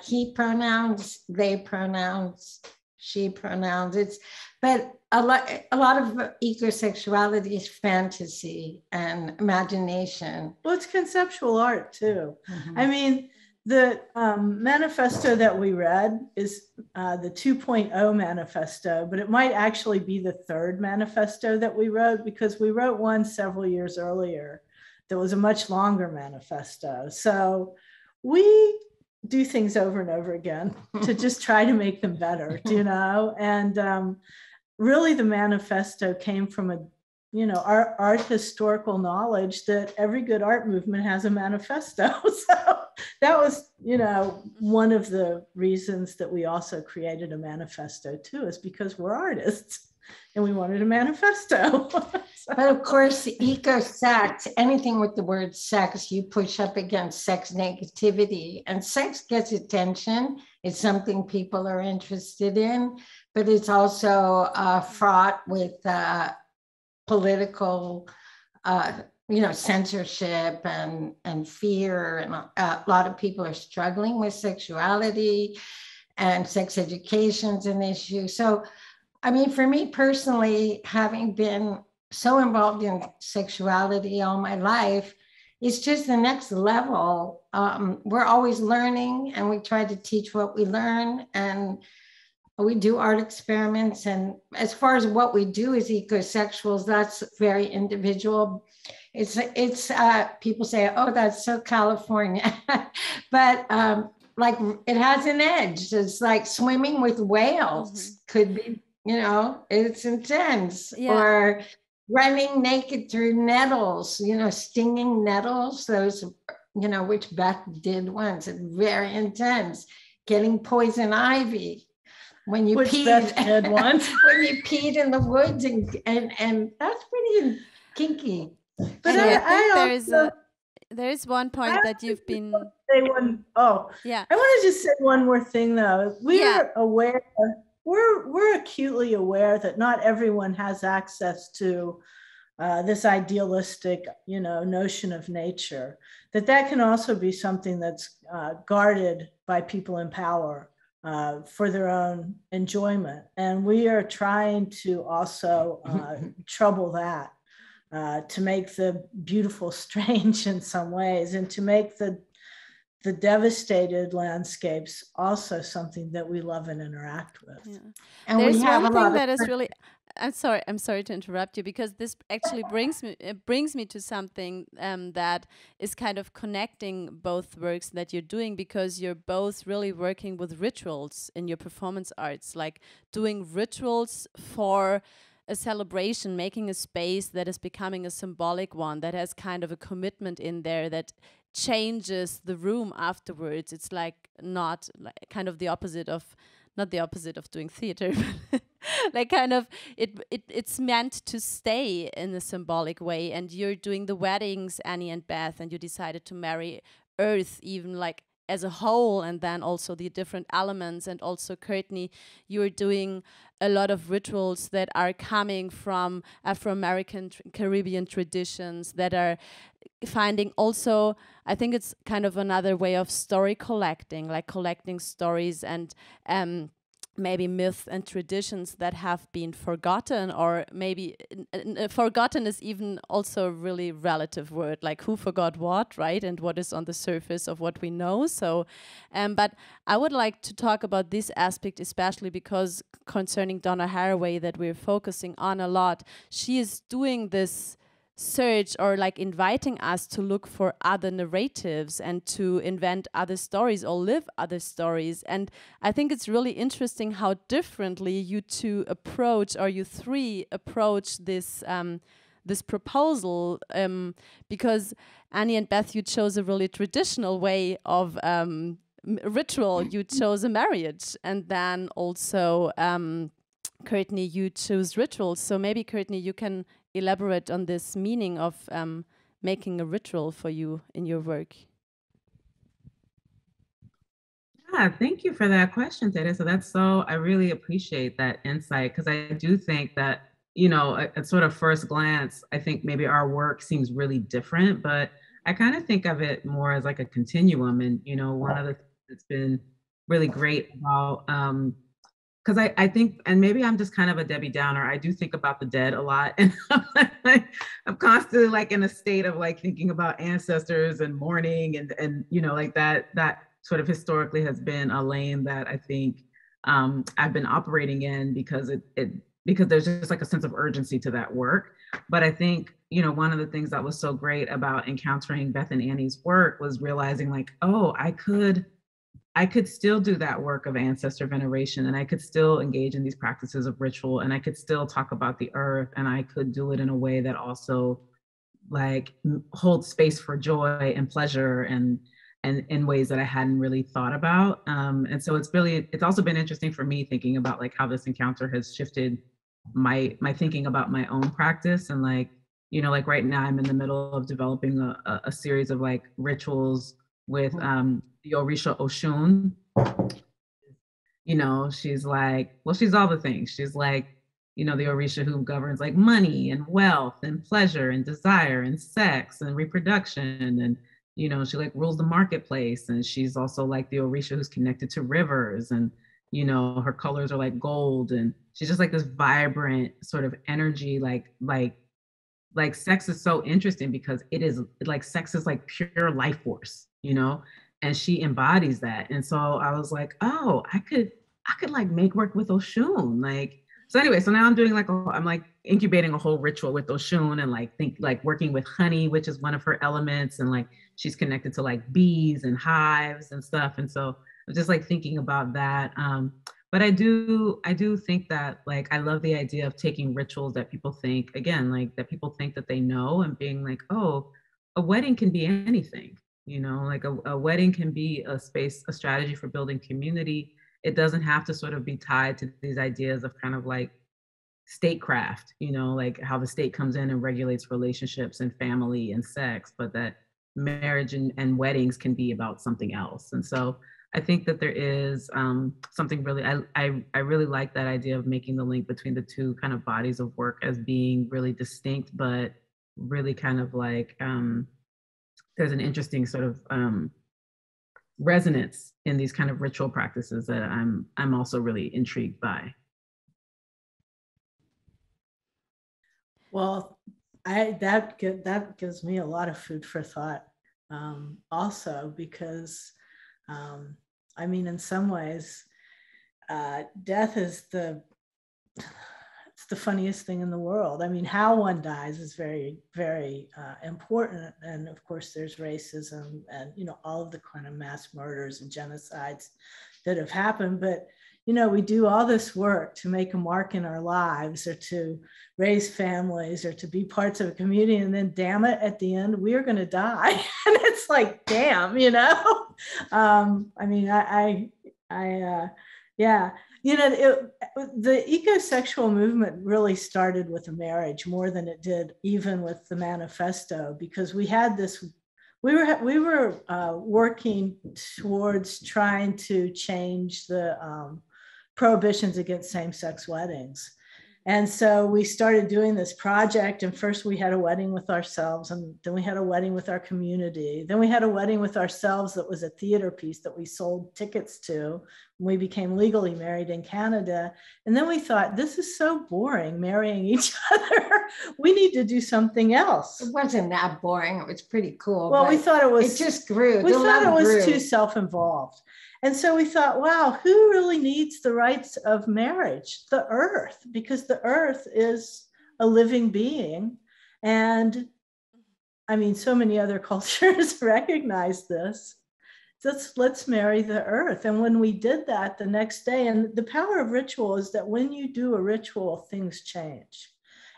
he pronouns, they pronouns, she pronouns. But a lot of ecosexuality is fantasy and imagination. Well, it's conceptual art too. I mean, the manifesto that we read is the 2.0 manifesto, but it might actually be the third manifesto that we wrote, because we wrote one several years earlier that was a much longer manifesto. So we do things over and over again to just try to make them better, you know? And really the manifesto came from our art historical knowledge that every good art movement has a manifesto. So that was, one of the reasons that we also created a manifesto too, is because we're artists and we wanted a manifesto. But of course, eco-sex, anything with the word sex, you push up against sex negativity, and sex gets attention. It's something people are interested in, but it's also fraught with political, censorship and fear. And a lot of people are struggling with sexuality, and sex education is an issue. So, I mean, for me personally, having been so involved in sexuality all my life, it's just the next level. We're always learning, and we try to teach what we learn, and we do art experiments. And as far as what we do as ecosexuals, that's very individual. It's people say, oh, that's so California, but like it has an edge. It's like swimming with whales. Could be, it's intense. Yeah. Or running naked through nettles, stinging nettles, those, which Beth did once. It's very intense. Getting poison ivy. When you peed once. When you peed in the woods, and that's pretty kinky. But I think there is one point that you've been. I want to just say one more thing though. We're aware. We're acutely aware that not everyone has access to this idealistic, notion of nature. That can also be something that's guarded by people in power. For their own enjoyment. And we are trying to also trouble that, to make the beautiful strange in some ways, and to make the devastated landscapes also something that we love and interact with. Yeah. And there's one thing that is really, I'm sorry to interrupt you, because this actually brings me to something that is kind of connecting both works that you're doing, because you're both really working with rituals in your performance arts, like doing rituals for a celebration, making a space that is becoming a symbolic one, that has kind of a commitment in there that changes the room afterwards. It's like not like kind of the opposite of, not the opposite of doing theater, but like kind of it's meant to stay in a symbolic way. And you're doing the weddings, Annie and Beth, and you decided to marry Earth even like as a whole, and then also the different elements. And also Courtney, you're doing a lot of rituals that are coming from Afro-American Caribbean traditions, that are finding also, I think it's kind of another way of story collecting, like collecting stories and maybe myths and traditions that have been forgotten, or maybe forgotten is even also a really relative word, like who forgot what, right? And what is on the surface of what we know. So, but I would like to talk about this aspect, especially because concerning Donna Haraway that we're focusing on a lot, she is doing this search, or like inviting us to look for other narratives and to invent other stories or live other stories. And I think it's really interesting how differently you two approach, or you three approach this this proposal, because Annie and Beth, you chose a really traditional way of ritual. You chose a marriage, and then also Courtney, you chose rituals. So maybe, Courtney, you can elaborate on this meaning of making a ritual for you in your work. Yeah, thank you for that question, Teresa. I really appreciate that insight, because I do think that, you know, at sort of first glance, I think maybe our work seems really different, but I kind of think of it more as like a continuum. And, you know, one of the things that's been really great about, because I think, and maybe I'm just kind of a Debbie Downer, I do think about the dead a lot. And I'm constantly like in a state of like thinking about ancestors and mourning and you know, like that sort of historically has been a lane that I think I've been operating in, because because there's just like a sense of urgency to that work. But I think, you know, one of the things that was so great about encountering Beth and Annie's work was realizing like, oh, I could still do that work of ancestor veneration, and I could still engage in these practices of ritual, and I could still talk about the earth, and I could do it in a way that also like holds space for joy and pleasure and in ways that I hadn't really thought about. And so it's also been interesting for me thinking about like how this encounter has shifted my thinking about my own practice. And like, you know, like right now I'm in the middle of developing a series of like rituals with the Orisha Oshun. You know, she's like, well, she's all the things. She's like, you know, the Orisha who governs like money and wealth and pleasure and desire and sex and reproduction. And, you know, she like rules the marketplace. And she's also like the Orisha who's connected to rivers. And, you know, her colors are like gold. And she's just like this vibrant sort of energy, like sex is so interesting because it is like sex is like pure life force, you know, and she embodies that. And so I was like, oh, I could like make work with Oshun. Like, so anyway, so now I'm doing like, I'm like incubating a whole ritual with Oshun and like working with honey, which is one of her elements. And like, she's connected to like bees and hives and stuff. And so I'm just like thinking about that. But I do think that like, I love the idea of taking rituals that people think, again, like that people think that they know and being like, oh, a wedding can be anything, you know, like a wedding can be a space, a strategy for building community. It doesn't have to sort of be tied to these ideas of kind of like statecraft, you know, like how the state comes in and regulates relationships and family and sex, but that marriage and weddings can be about something else. And so I think that there is something really, I really like that idea of making the link between the two kind of bodies of work as being really distinct, but really kind of like, there's an interesting sort of resonance in these kind of ritual practices that I'm also really intrigued by. Well, that gives me a lot of food for thought also, because I mean, in some ways, death is it's the funniest thing in the world. I mean, how one dies is very, very important. And of course, there's racism and, you know, all of the kind of mass murders and genocides that have happened. But, you know, we do all this work to make a mark in our lives or to raise families or to be parts of a community. And then, damn it, at the end, we are going to die. And it's like, damn, you know? I mean, yeah. You know, the ecosexual movement really started with a marriage more than it did even with the manifesto, because we had this, we were working towards trying to change the prohibitions against same-sex weddings. And so we started doing this project, and first we had a wedding with ourselves, and then we had a wedding with our community. Then we had a wedding with ourselves that was a theater piece that we sold tickets to when we became legally married in Canada. And then we thought, this is so boring, marrying each other. We need to do something else. It wasn't that boring. It was pretty cool. Well, we thought it was, it just grew. We thought it was too self-involved. And so we thought, wow, who really needs the rights of marriage? The earth, because the earth is a living being. And I mean, so many other cultures recognize this. So let's marry the earth. And when we did that the next day, and the power of ritual is that when you do a ritual, things change.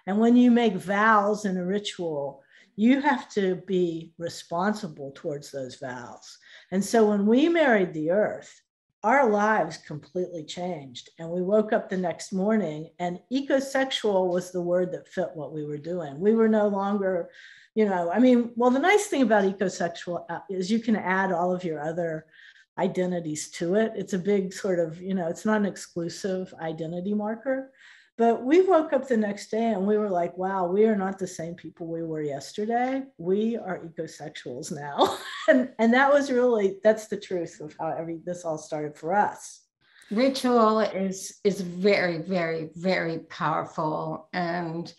And when you make vows in a ritual, you have to be responsible towards those vows. And so when we married the earth, our lives completely changed. And we woke up the next morning and ecosexual was the word that fit what we were doing. We were no longer, I mean, well, the nice thing about ecosexual is you can add all of your other identities to it. It's a big sort of, it's not an exclusive identity marker. But we woke up the next day and we were like, wow, we are not the same people we were yesterday. We are ecosexuals now. and that was really, that's the truth of how this all started for us. Ritual is very, very, very powerful. And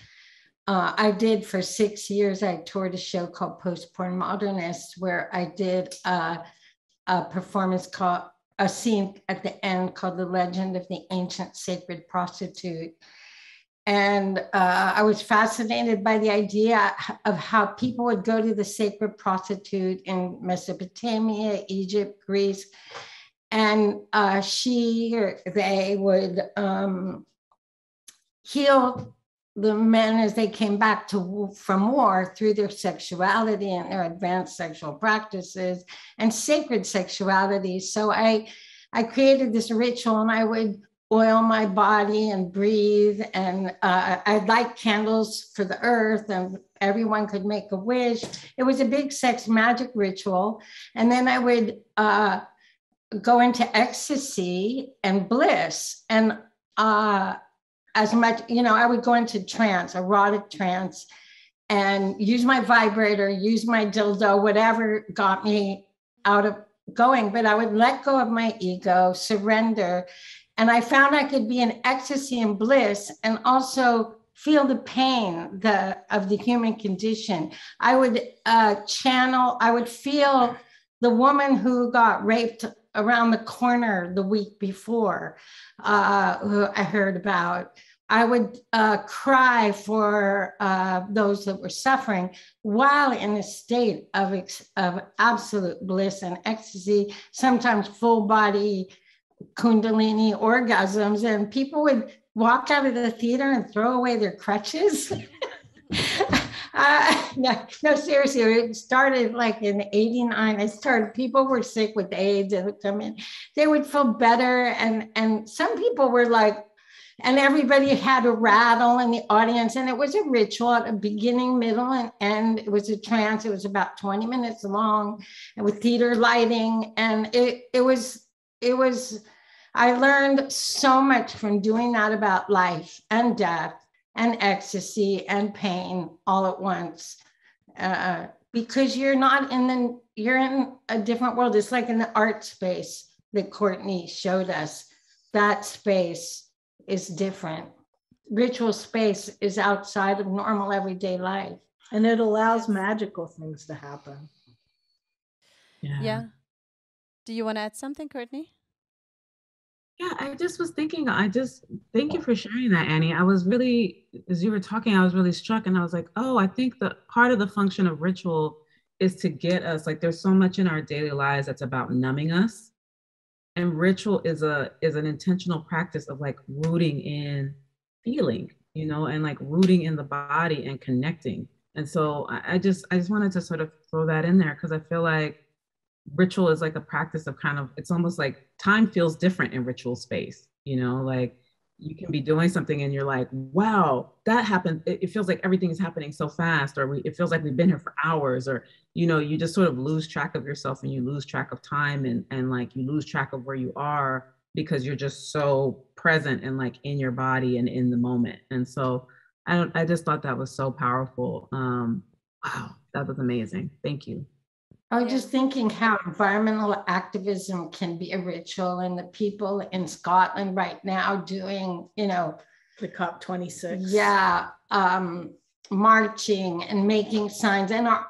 I did for 6 years, I toured a show called Postporn Modernists, where I did a performance called, a scene at the end called The Legend of the Ancient Sacred Prostitute. And I was fascinated by the idea of how people would go to the sacred prostitute in Mesopotamia, Egypt, Greece, and she or they would heal the men as they came back from war through their sexuality and their advanced sexual practices and sacred sexuality. So I created this ritual, and I would oil my body and breathe, and I'd light candles for the earth, and everyone could make a wish. It was a big sex magic ritual. And then I would go into ecstasy and bliss, and as much, I would go into trance, erotic trance, and use my vibrator, use my dildo, whatever got me out of going. But I would let go of my ego, surrender. And I found I could be in ecstasy and bliss and also feel the pain of the human condition. I would I would feel the woman who got raped around the corner the week before, who I heard about. I would cry for those that were suffering while in a state of absolute bliss and ecstasy, sometimes full body Kundalini orgasms, and people would walk out of the theater and throw away their crutches. No, seriously, it started like in '89. People were sick with AIDS, and would come in, they would feel better. And some people were like, and everybody had a rattle in the audience, and it was a ritual at the beginning, middle, and end. It was a trance. It was about 20 minutes long, and with theater lighting. And it was, I learned so much from doing that about life and death and ecstasy and pain all at once, because you're in a different world. It's like in the art space that Courtney showed us. That space is different. Ritual space is outside of normal everyday life. And it allows magical things to happen. Yeah. Do you want to add something, Courtney? Yeah, I just was thinking, thank you for sharing that, Annie. I was really, as you were talking, I was really struck, and I was like, oh, I think that part of the function of ritual is to get us, like, there's so much in our daily lives that's about numbing us. And ritual is an intentional practice of like rooting in feeling, and like rooting in the body and connecting. And so I just wanted to sort of throw that in there, because I feel like ritual is like a practice of it's almost like time feels different in ritual space, like you can be doing something and you're like, wow, that happened. It feels like everything is happening so fast, or it feels like we've been here for hours, or, you just sort of lose track of yourself, and you lose track of time, and like you lose track of where you are, because you're just so present and like in your body and in the moment. And so I just thought that was so powerful. Wow, that was amazing. Thank you. I was just thinking how environmental activism can be a ritual, and the people in Scotland right now doing, the COP26. Yeah, marching and making signs, and an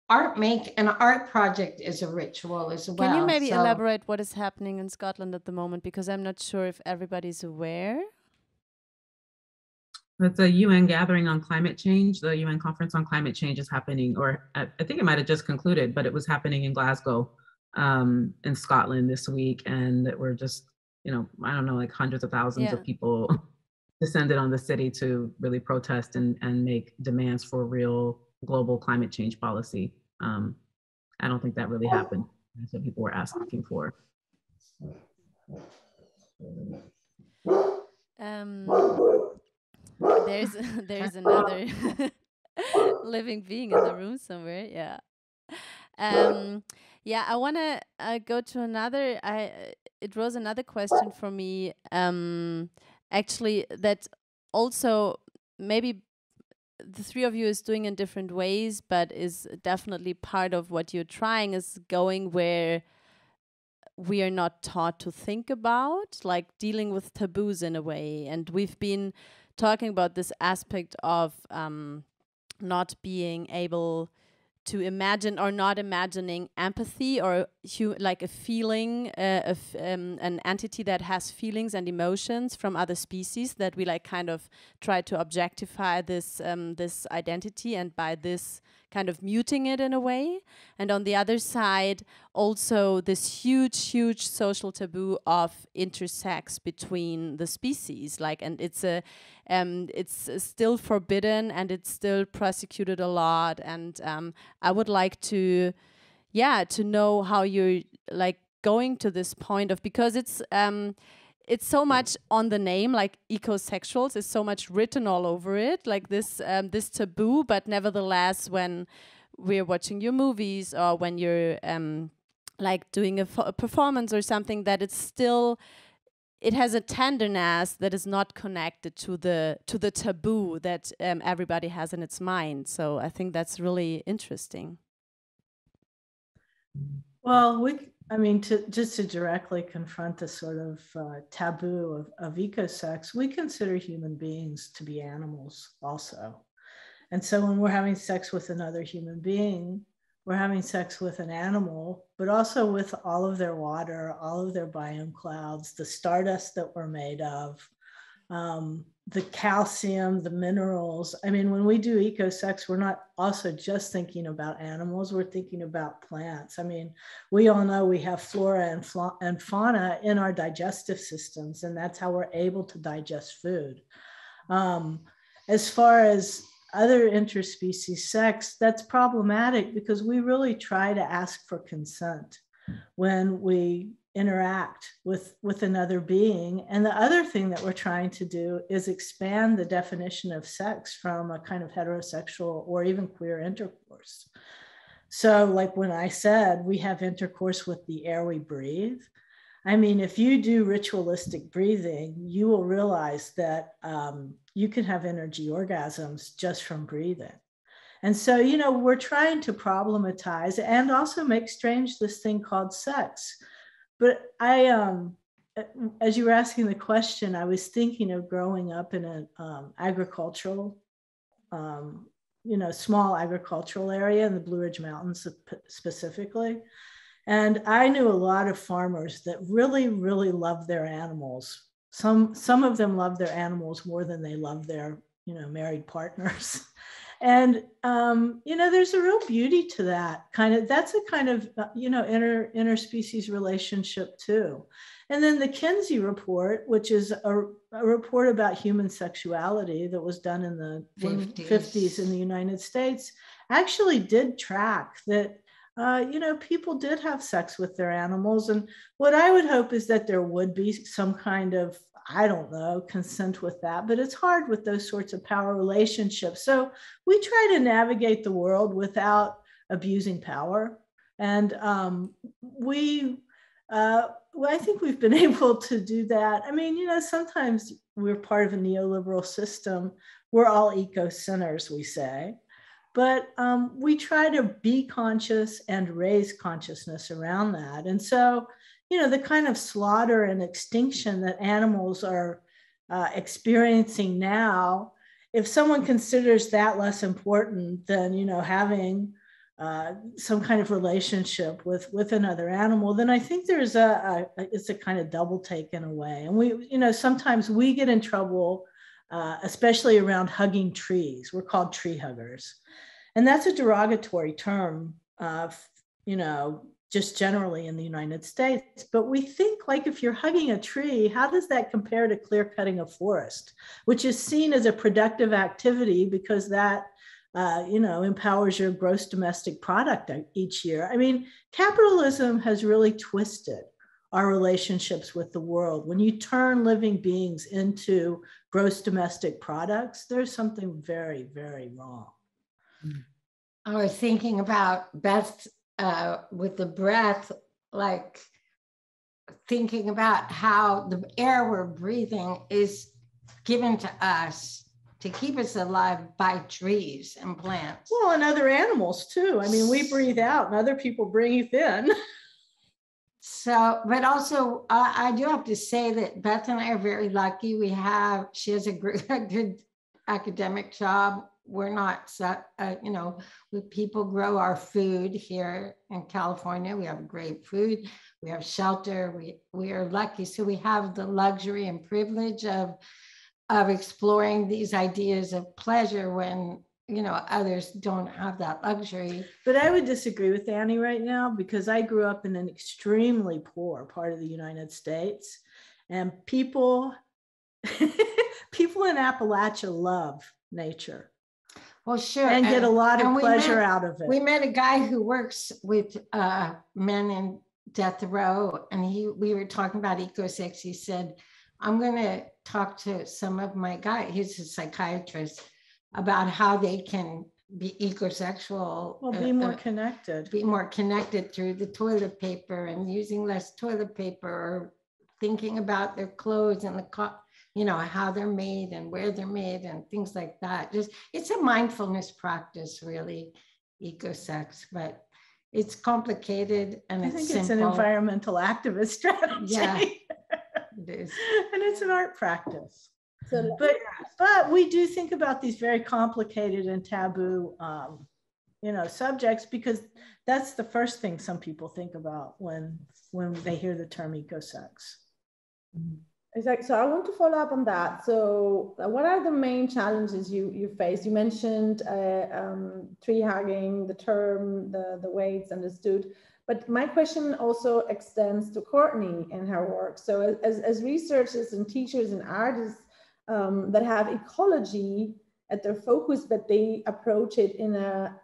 art project is a ritual as well. Can you maybe elaborate what is happening in Scotland at the moment? Because I'm not sure if everybody's aware. It's a UN gathering on climate change. The UN conference on climate change is happening, or I think it might have just concluded, but it was happening in Glasgow, in Scotland this week. And we're just, I don't know, like hundreds of thousands of people descended on the city to really protest and make demands for real global climate change policy. I don't think that really happened. That's what people were asking for. There's another living being in the room somewhere. Yeah. Yeah, I want to go to another. It rose another question for me. Actually, that also maybe the three of you is doing in different ways, but is definitely part of what you're trying, is going where we are not taught to think about, like dealing with taboos in a way. And we've been talking about this aspect of not being able to imagine or not imagining empathy or like a feeling of an entity that has feelings and emotions from other species, that we like kind of try to objectify this this identity, and by this kind of muting it in a way. And on the other side, also this huge social taboo of intersex between the species, like, and it's still forbidden and it's still prosecuted a lot. And I would like to know how you're like going to this point of, because it's so much on the name, like ecosexuals is so much written all over it, like this this taboo, but nevertheless, when we're watching your movies or when you're like doing a performance or something, that it's still, it has a tenderness that is not connected to the taboo that everybody has in its mind. So I think that's really interesting. Well, I mean, just to directly confront the sort of taboo of ecosex, we consider human beings to be animals also. And so when we're having sex with another human being, we're having sex with an animal, but also with all of their water, all of their biome clouds, the stardust that we're made of, the calcium, the minerals. I mean, when we do ecosex, we're not also just thinking about animals, we're thinking about plants. I mean, we all know we have flora and fauna in our digestive systems, and that's how we're able to digest food. As far as other interspecies sex, that's problematic because we really try to ask for consent when we interact with another being. And the other thing that we're trying to do is expand the definition of sex from a kind of heterosexual or even queer intercourse. So like when I said we have intercourse with the air we breathe, I mean, if you do ritualistic breathing, you will realize that you can have energy orgasms just from breathing. And so, you know, we're trying to problematize and also make strange this thing called sex. But as you were asking the question, I was thinking of growing up in an agricultural, you know, small agricultural area in the Blue Ridge Mountains specifically. And I knew a lot of farmers that really, really loved their animals. Some of them loved their animals more than they loved their, you know, married partners. And, you know, there's a real beauty to that kind of, that's a kind of, you know, interspecies relationship too. And then the Kinsey report, which is a report about human sexuality that was done in the 50s in the United States, actually did track that, you know, people did have sex with their animals. And what I would hope is that there would be some kind of, I don't know, consent with that, but it's hard with those sorts of power relationships. So we try to navigate the world without abusing power. And I think we've been able to do that. I mean, you know, sometimes we're part of a neoliberal system. We're all eco sinners, we say. But we try to be conscious and raise consciousness around that. And so, you know, the kind of slaughter and extinction that animals are experiencing now, if someone considers that less important than, you know, having some kind of relationship with another animal, then I think there's it's a kind of double take in a way. And we, you know, sometimes we get in trouble, especially around hugging trees. We're called tree huggers. And that's a derogatory term, you know, just generally in the United States. But we think, like, if you're hugging a tree, how does that compare to clear cutting a forest, which is seen as a productive activity because that, you know, empowers your gross domestic product each year? I mean, capitalism has really twisted our relationships with the world. When you turn living beings into gross domestic products, there's something very, very wrong. I was thinking about Beth with the breath, like thinking about how the air we're breathing is given to us to keep us alive by trees and plants. Well, and other animals too. I mean, we breathe out and other people breathe in. So, but also I do have to say that Beth and I are very lucky. She has a good academic job. We're not, people grow our food here in California. We have great food. We have shelter. We are lucky. So we have the luxury and privilege of exploring these ideas of pleasure when, others don't have that luxury. But I would disagree with Annie right now, because I grew up in an extremely poor part of the United States, and people in Appalachia love nature. Well, sure. And get a lot of pleasure out of it. We met a guy who works with men in death row, and we were talking about eco-sex. He said, I'm going to talk to some of my guys, he's a psychiatrist, about how they can be ecosexual. Well, be more connected. Be more connected through the toilet paper and using less toilet paper, or thinking about their clothes and how they're made and where they're made and things like that. It's a mindfulness practice, really, eco-sex, but it's complicated and it's simple. It's an environmental activist strategy. Yeah, it is. And it's an art practice. So, but we do think about these very complicated and taboo, subjects, because that's the first thing some people think about when they hear the term eco-sex. Exactly. So I want to follow up on that. So what are the main challenges you face? You mentioned tree hugging, the term, the way it's understood. But my question also extends to Courtney and her work. So as researchers and teachers and artists that have ecology at their focus, but they approach it in a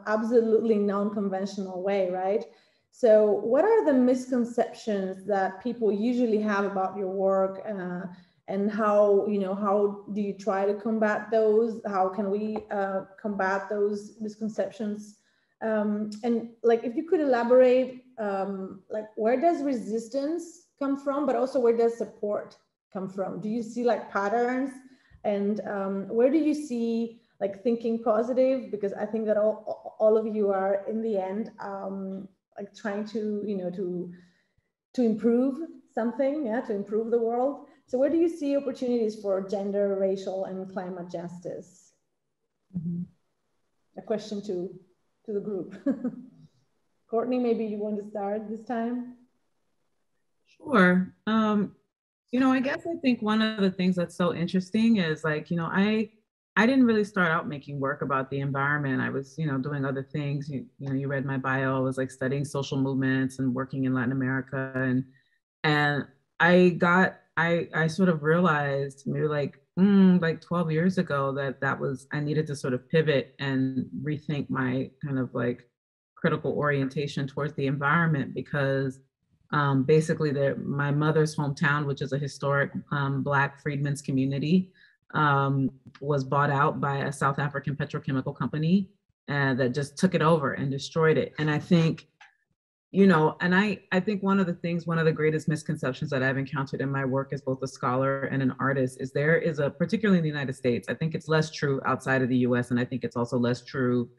absolutely non-conventional way, right? So what are the misconceptions that people usually have about your work, and how do you try to combat those? How can we combat those misconceptions? And like, if you could elaborate, like, where does resistance come from, but also where does support come from? Do you see like patterns, and where do you see like thinking positive? Because I think that all of you are in the end like trying to to improve something, to improve the world. So where do you see opportunities for gender, racial, and climate justice? Mm-hmm. A question to the group. Courtney, maybe you want to start this time? Sure. I guess I think one of the things that's so interesting is like, I didn't really start out making work about the environment. I was, doing other things. You read my bio. I was like studying social movements and working in Latin America. And I sort of realized maybe like 12 years ago that I needed to sort of pivot and rethink my kind of like critical orientation towards the environment, because basically my mother's hometown, which is a historic Black freedmen's community, was bought out by a South African petrochemical company that just took it over and destroyed it. And I think, I think one of the greatest misconceptions that I've encountered in my work as both a scholar and an artist is there is particularly in the United States, I think it's less true outside of the US, and I think it's also less true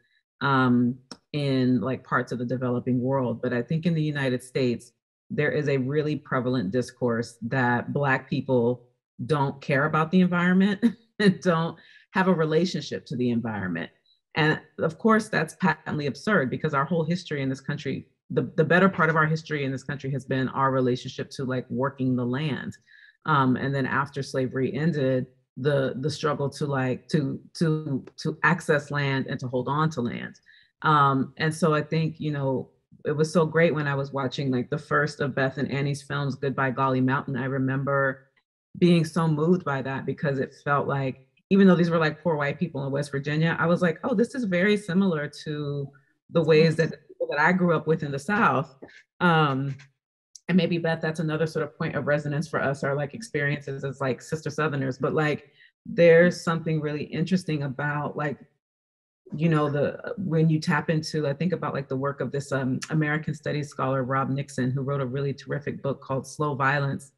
in like parts of the developing world. But I think in the United States, there is a really prevalent discourse that Black people don't care about the environment and don't have a relationship to the environment. And of course, that's patently absurd, because our whole history in this country, the better part of our history in this country has been our relationship to like working the land. And then after slavery ended, the struggle to like to access land and to hold on to land. And so I think, it was so great when I was watching like the first of Beth and Annie's films, Goodbye Golly Mountain. I remember being so moved by that, because it felt like, even though these were like poor white people in West Virginia, I was like, oh, this is very similar to the ways that the people that I grew up with in the South and maybe Beth, that's another sort of point of resonance for us, our like experiences as like sister Southerners, but like there's something really interesting about like, you know, when you tap into, I think about like the work of this American studies scholar, Rob Nixon, who wrote a really terrific book called Slow Violence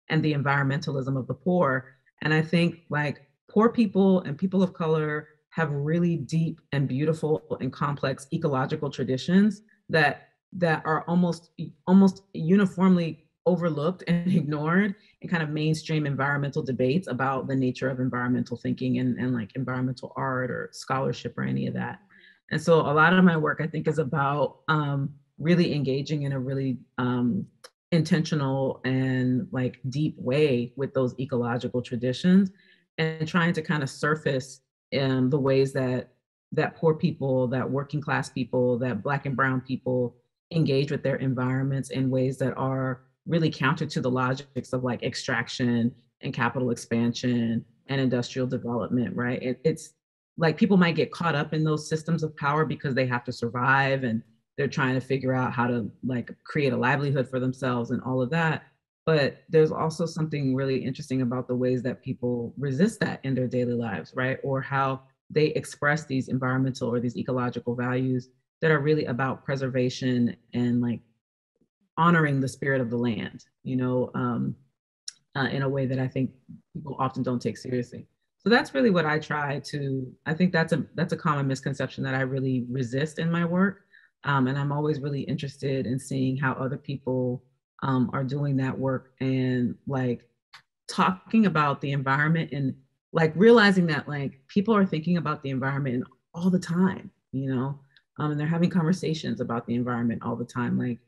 and the Environmentalism of the Poor. And I think like poor people and people of color have really deep and beautiful and complex ecological traditions that are almost uniformly overlooked and ignored in kind of mainstream environmental debates about the nature of environmental thinking and like environmental art or scholarship or any of that. And so a lot of my work, I think, is about really engaging in a really intentional and like deep way with those ecological traditions and trying to kind of surface the ways that poor people, that working class people, that Black and brown people engage with their environments in ways that are really counter to the logics of like extraction and capital expansion and industrial development, right? It's like people might get caught up in those systems of power because they have to survive and they're trying to figure out how to like create a livelihood for themselves and all of that. But there's also something really interesting about the ways that people resist that in their daily lives, right? Or how they express these environmental or these ecological values that are really about preservation and like honoring the spirit of the land, you know, in a way that I think people often don't take seriously. So that's really what I try to, I think that's a common misconception that I really resist in my work. And I'm always really interested in seeing how other people are doing that work and like talking about the environment and like realizing that like people are thinking about the environment all the time, you know, and they're having conversations about the environment all the time. Like,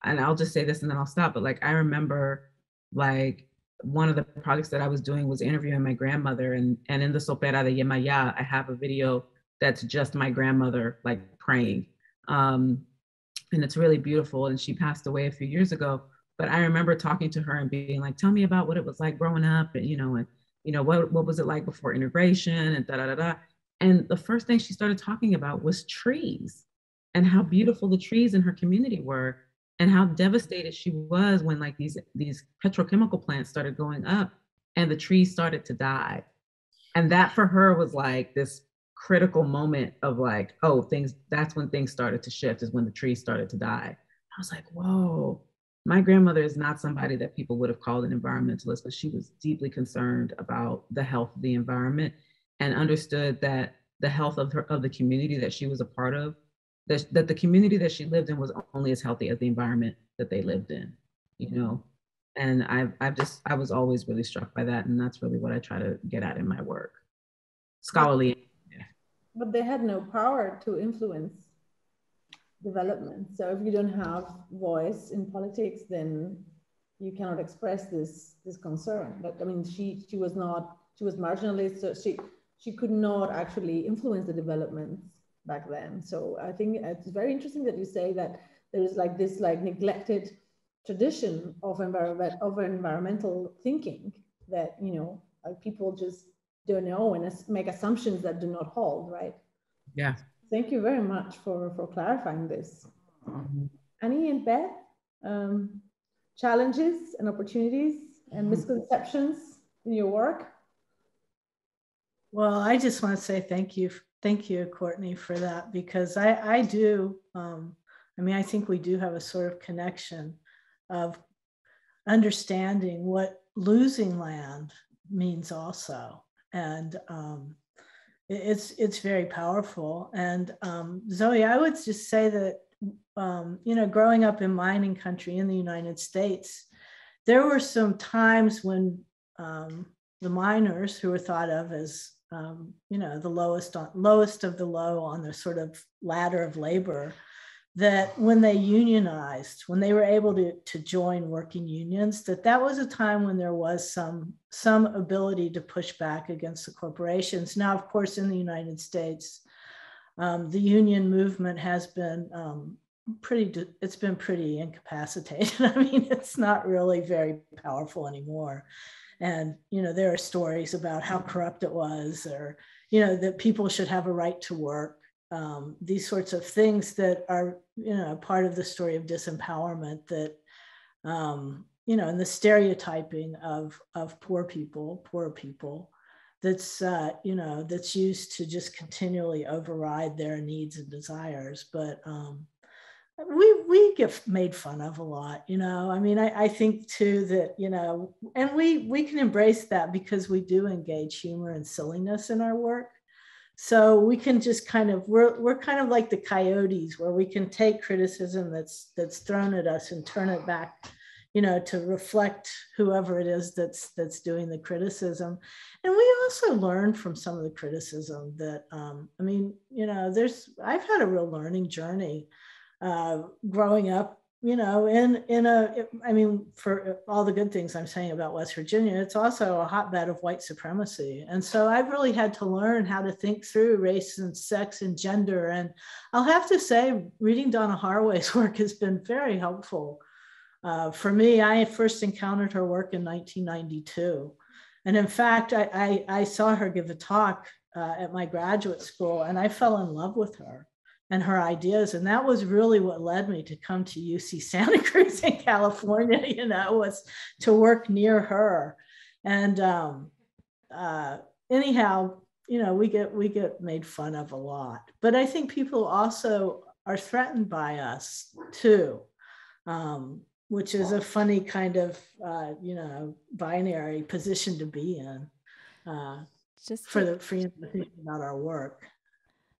and I'll just say this and then I'll stop. But like, I remember like one of the projects that I was doing was interviewing my grandmother, and in the Sopera de Yemaya, I have a video that's just my grandmother like praying. And it's really beautiful. And she passed away a few years ago. But I remember talking to her and being like, tell me about what it was like growing up, and what was it like before integration and da da da da. And the first thing she started talking about was trees and how beautiful the trees in her community were and how devastated she was when like these petrochemical plants started going up and the trees started to die. And that for her was like this critical moment of like, oh, that's when things started to shift, is when the trees started to die. I was like, whoa, my grandmother is not somebody that people would have called an environmentalist, but she was deeply concerned about the health of the environment and understood that the health of the community that she was a part of, that the community that she lived in was only as healthy as the environment that they lived in, you know? And I was always really struck by that. And that's really what I try to get at in my work. Scholarly. But they had no power to influence development. So if you don't have voice in politics, then you cannot express this concern. But I mean, she was marginalized, so she could not actually influence the developments back then. So I think it's very interesting that you say that there is like this like neglected tradition of environmental thinking that, you know, people just don't know and make assumptions that do not hold, right? Yeah. Thank you very much for clarifying this. Annie and Beth, challenges and opportunities and misconceptions in your work? Well, I just want to say thank you, Courtney, for that, because I do, I mean, I think we do have a sort of connection of understanding what losing land means also. And it's very powerful. And Zoe, I would just say that, you know, growing up in mining country in the United States, there were some times when the miners, who were thought of as, you know, the lowest of the low on the sort of ladder of labor, that when they unionized, when they were able to join working unions, that was a time when there was some ability to push back against the corporations. Now, of course, in the United States, the union movement has been pretty incapacitated. I mean, it's not really very powerful anymore. And, you know, there are stories about how corrupt it was, or, you know, that people should have a right to work. These sorts of things that are, you know, part of the story of disempowerment that you know, and the stereotyping of poor people, that's, you know, that's used to just continually override their needs and desires. But we get made fun of a lot, you know. I mean, I think too that, you know, and we can embrace that because we do engage humor and silliness in our work. So we can just kind of, we're kind of like the coyotes, where we can take criticism that's thrown at us and turn it back, you know, to reflect whoever it is that's doing the criticism. And we also learn from some of the criticism that, I mean, you know, I've had a real learning journey growing up, you know, I mean, for all the good things I'm saying about West Virginia, it's also a hotbed of white supremacy. And so I've really had to learn how to think through race and sex and gender. And I'll have to say, reading Donna Haraway's work has been very helpful. For me, I first encountered her work in 1992. And in fact, I saw her give a talk at my graduate school, and I fell in love with her and her ideas. And that was really what led me to come to UC Santa Cruz in California, you know, was to work near her. And anyhow, you know, we get made fun of a lot. But I think people also are threatened by us too, which is a funny kind of, you know, binary position to be in for thinking about our work.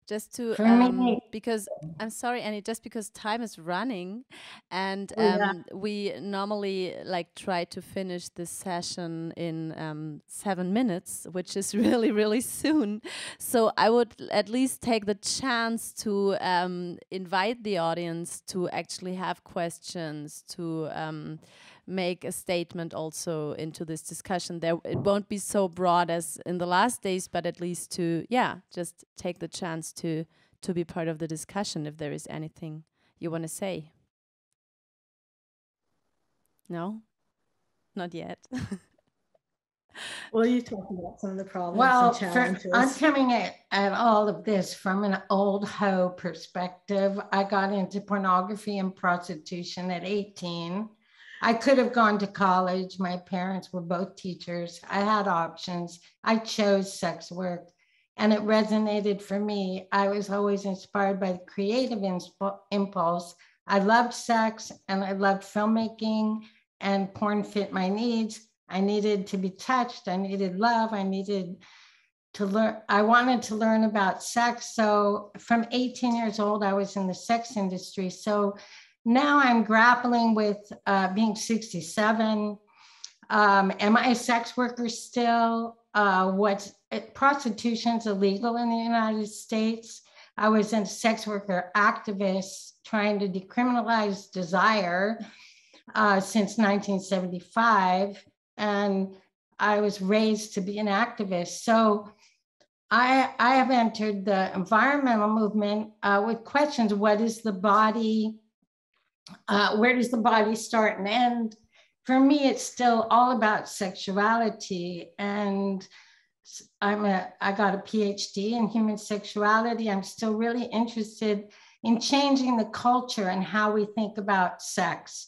Just to, because I'm sorry, Annie, just because time is running, and we normally like try to finish this session in 7 minutes, which is really, really soon. So I would at least take the chance to invite the audience to actually have questions, to make a statement also into this discussion. It won't be so broad as in the last days, but at least to, just take the chance to be part of the discussion if there is anything you want to say. No? Not yet. Well, you talk about some of the problems and challenges. I'm coming at all of this from an old hoe perspective. I got into pornography and prostitution at 18. I could have gone to college. My parents were both teachers. I had options. I chose sex work, and it resonated for me. I was always inspired by the creative impulse. I loved sex, and I loved filmmaking, and porn fit my needs. I needed to be touched. I needed love. I needed to learn. I wanted to learn about sex. So from 18 years old, I was in the sex industry. So now I'm grappling with being 67. Am I a sex worker still? Prostitution's illegal in the United States. I was a sex worker activist trying to decriminalize desire since 1975. And I was raised to be an activist. So I have entered the environmental movement with questions. What is the body? Where does the body start and end? For me, it's still all about sexuality. And I got a PhD in human sexuality. I'm still really interested in changing the culture and how we think about sex.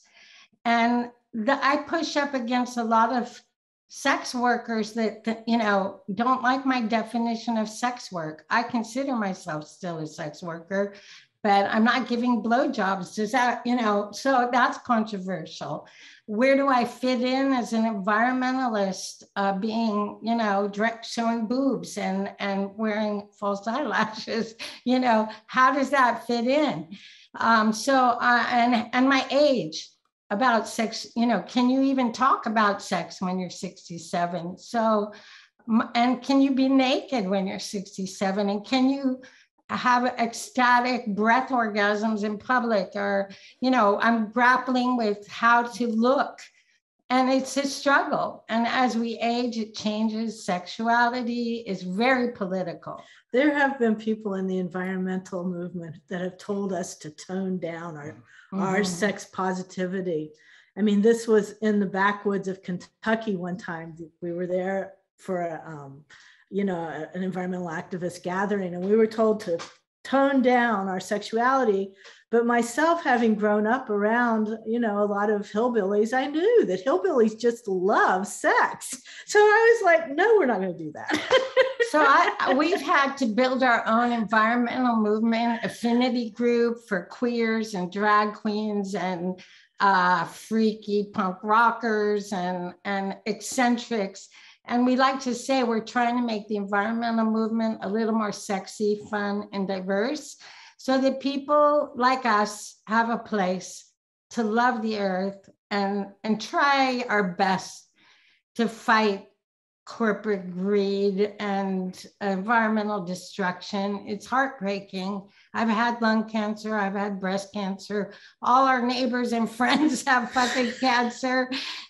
And I push up against a lot of sex workers that you know, don't like my definition of sex work. I consider myself still a sex worker, but I'm not giving blowjobs. Does that, you know, so that's controversial. Where do I fit in as an environmentalist, being, you know, showing boobs and wearing false eyelashes? You know, how does that fit in? And my age about sex, you know, can you even talk about sex when you're 67? So, and can you be naked when you're 67? And can you have ecstatic breath orgasms in public? Or, you know, I'm grappling with how to look, and it's a struggle. And as we age, it changes. Sexuality is very political. There have been people in the environmental movement that have told us to tone down our sex positivity. I mean, this was in the backwoods of Kentucky one time. We were there for you know, an environmental activist gathering, and we were told to tone down our sexuality. But myself, having grown up around, a lot of hillbillies, I knew that hillbillies just love sex. So I was like, no, we're not going to do that. So we've had to build our own environmental movement, affinity group for queers and drag queens and freaky punk rockers and eccentrics. And we like to say we're trying to make the environmental movement a little more sexy, fun, and diverse, so that people like us have a place to love the earth and try our best to fight corporate greed and environmental destruction. It's heartbreaking. I've had lung cancer, I've had breast cancer. All our neighbors and friends have fucking cancer.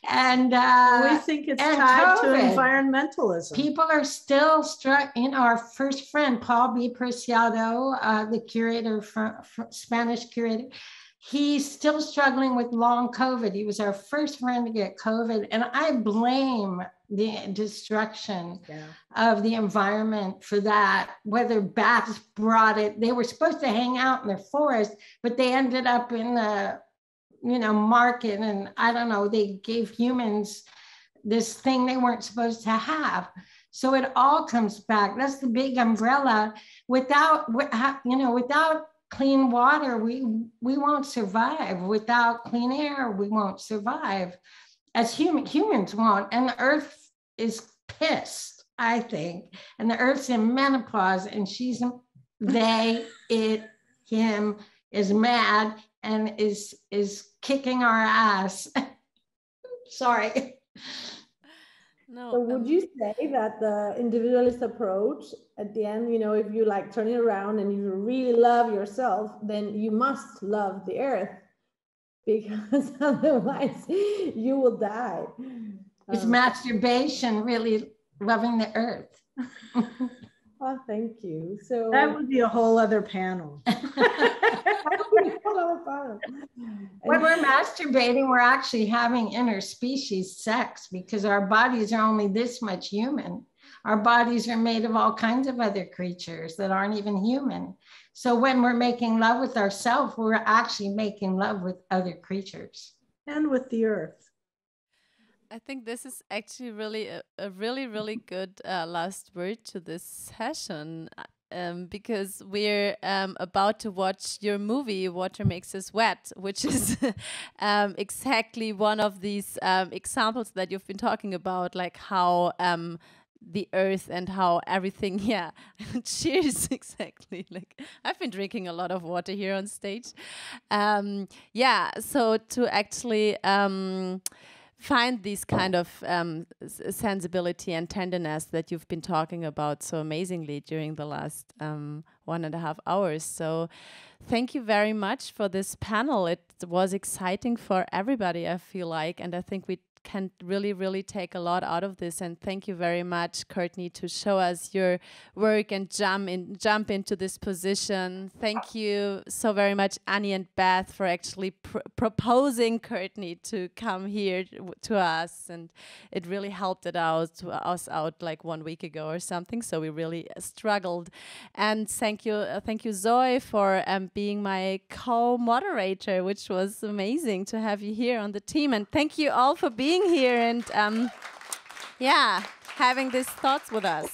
And we think it's tied to environmentalism. People are still struck. Our first friend, Paul B. Preciado, the curator, Spanish curator, he's still struggling with long COVID. He was our first friend to get COVID. And I blame the destruction of the environment for that, whether bats brought it. They were supposed to hang out in the forest, but they ended up in the, market. And I don't know, they gave humans this thing they weren't supposed to have. So it all comes back. That's the big umbrella. Without clean water, we won't survive. Without clean air, we won't survive. As humans won't. And the earth is pissed, I think. And the earth's in menopause, and him is mad and is kicking our ass. Sorry. No. So would you say that the individualist approach at the end, if you like turn it around and you really love yourself, then you must love the earth, because otherwise you will die. Is masturbation really loving the earth? Oh, thank you. So that would be a whole other panel. When we're masturbating, we're actually having interspecies sex, because our bodies are only this much human. Our bodies are made of all kinds of other creatures that aren't even human. So when we're making love with ourselves, we're actually making love with other creatures. And with the earth. I think this is actually really a really, really good last word to this session, because we're about to watch your movie, Water Makes Us Wet, which is exactly one of these examples that you've been talking about, like how the earth and how everything, cheers, exactly. Like, I've been drinking a lot of water here on stage. So to actually find these kind of sensibility and tenderness that you've been talking about so amazingly during the last 1.5 hours. So thank you very much for this panel. It was exciting for everybody, I feel like, and I think we can really, really take a lot out of this. And thank you very much, Courtney, to show us your work and jump into this position. Thank you so very much, Annie and Beth, for actually proposing Courtney to come here to us. And it really helped us out like 1 week ago or something. So we really struggled. And thank you, Zoe, for being my co-moderator, which was amazing to have you here on the team. And thank you all for being here and having these thoughts with us.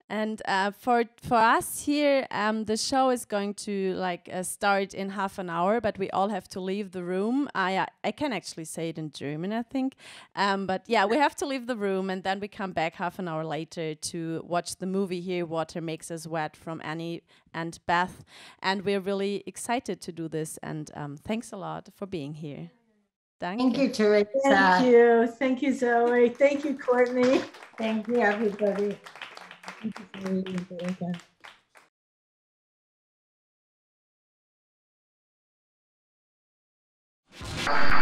And for us here, the show is going to start in half an hour, but we all have to leave the room. I can actually say it in German, I think. But yeah, we have to leave the room, and then we come back half an hour later to watch the movie here, Water Makes Us Wet, from Annie and Beth. And we're really excited to do this. And thanks a lot for being here. Thank you, Teresa. Thank you. Thank you, Zoe. Thank you, Courtney. Thank you, everybody. Thank you.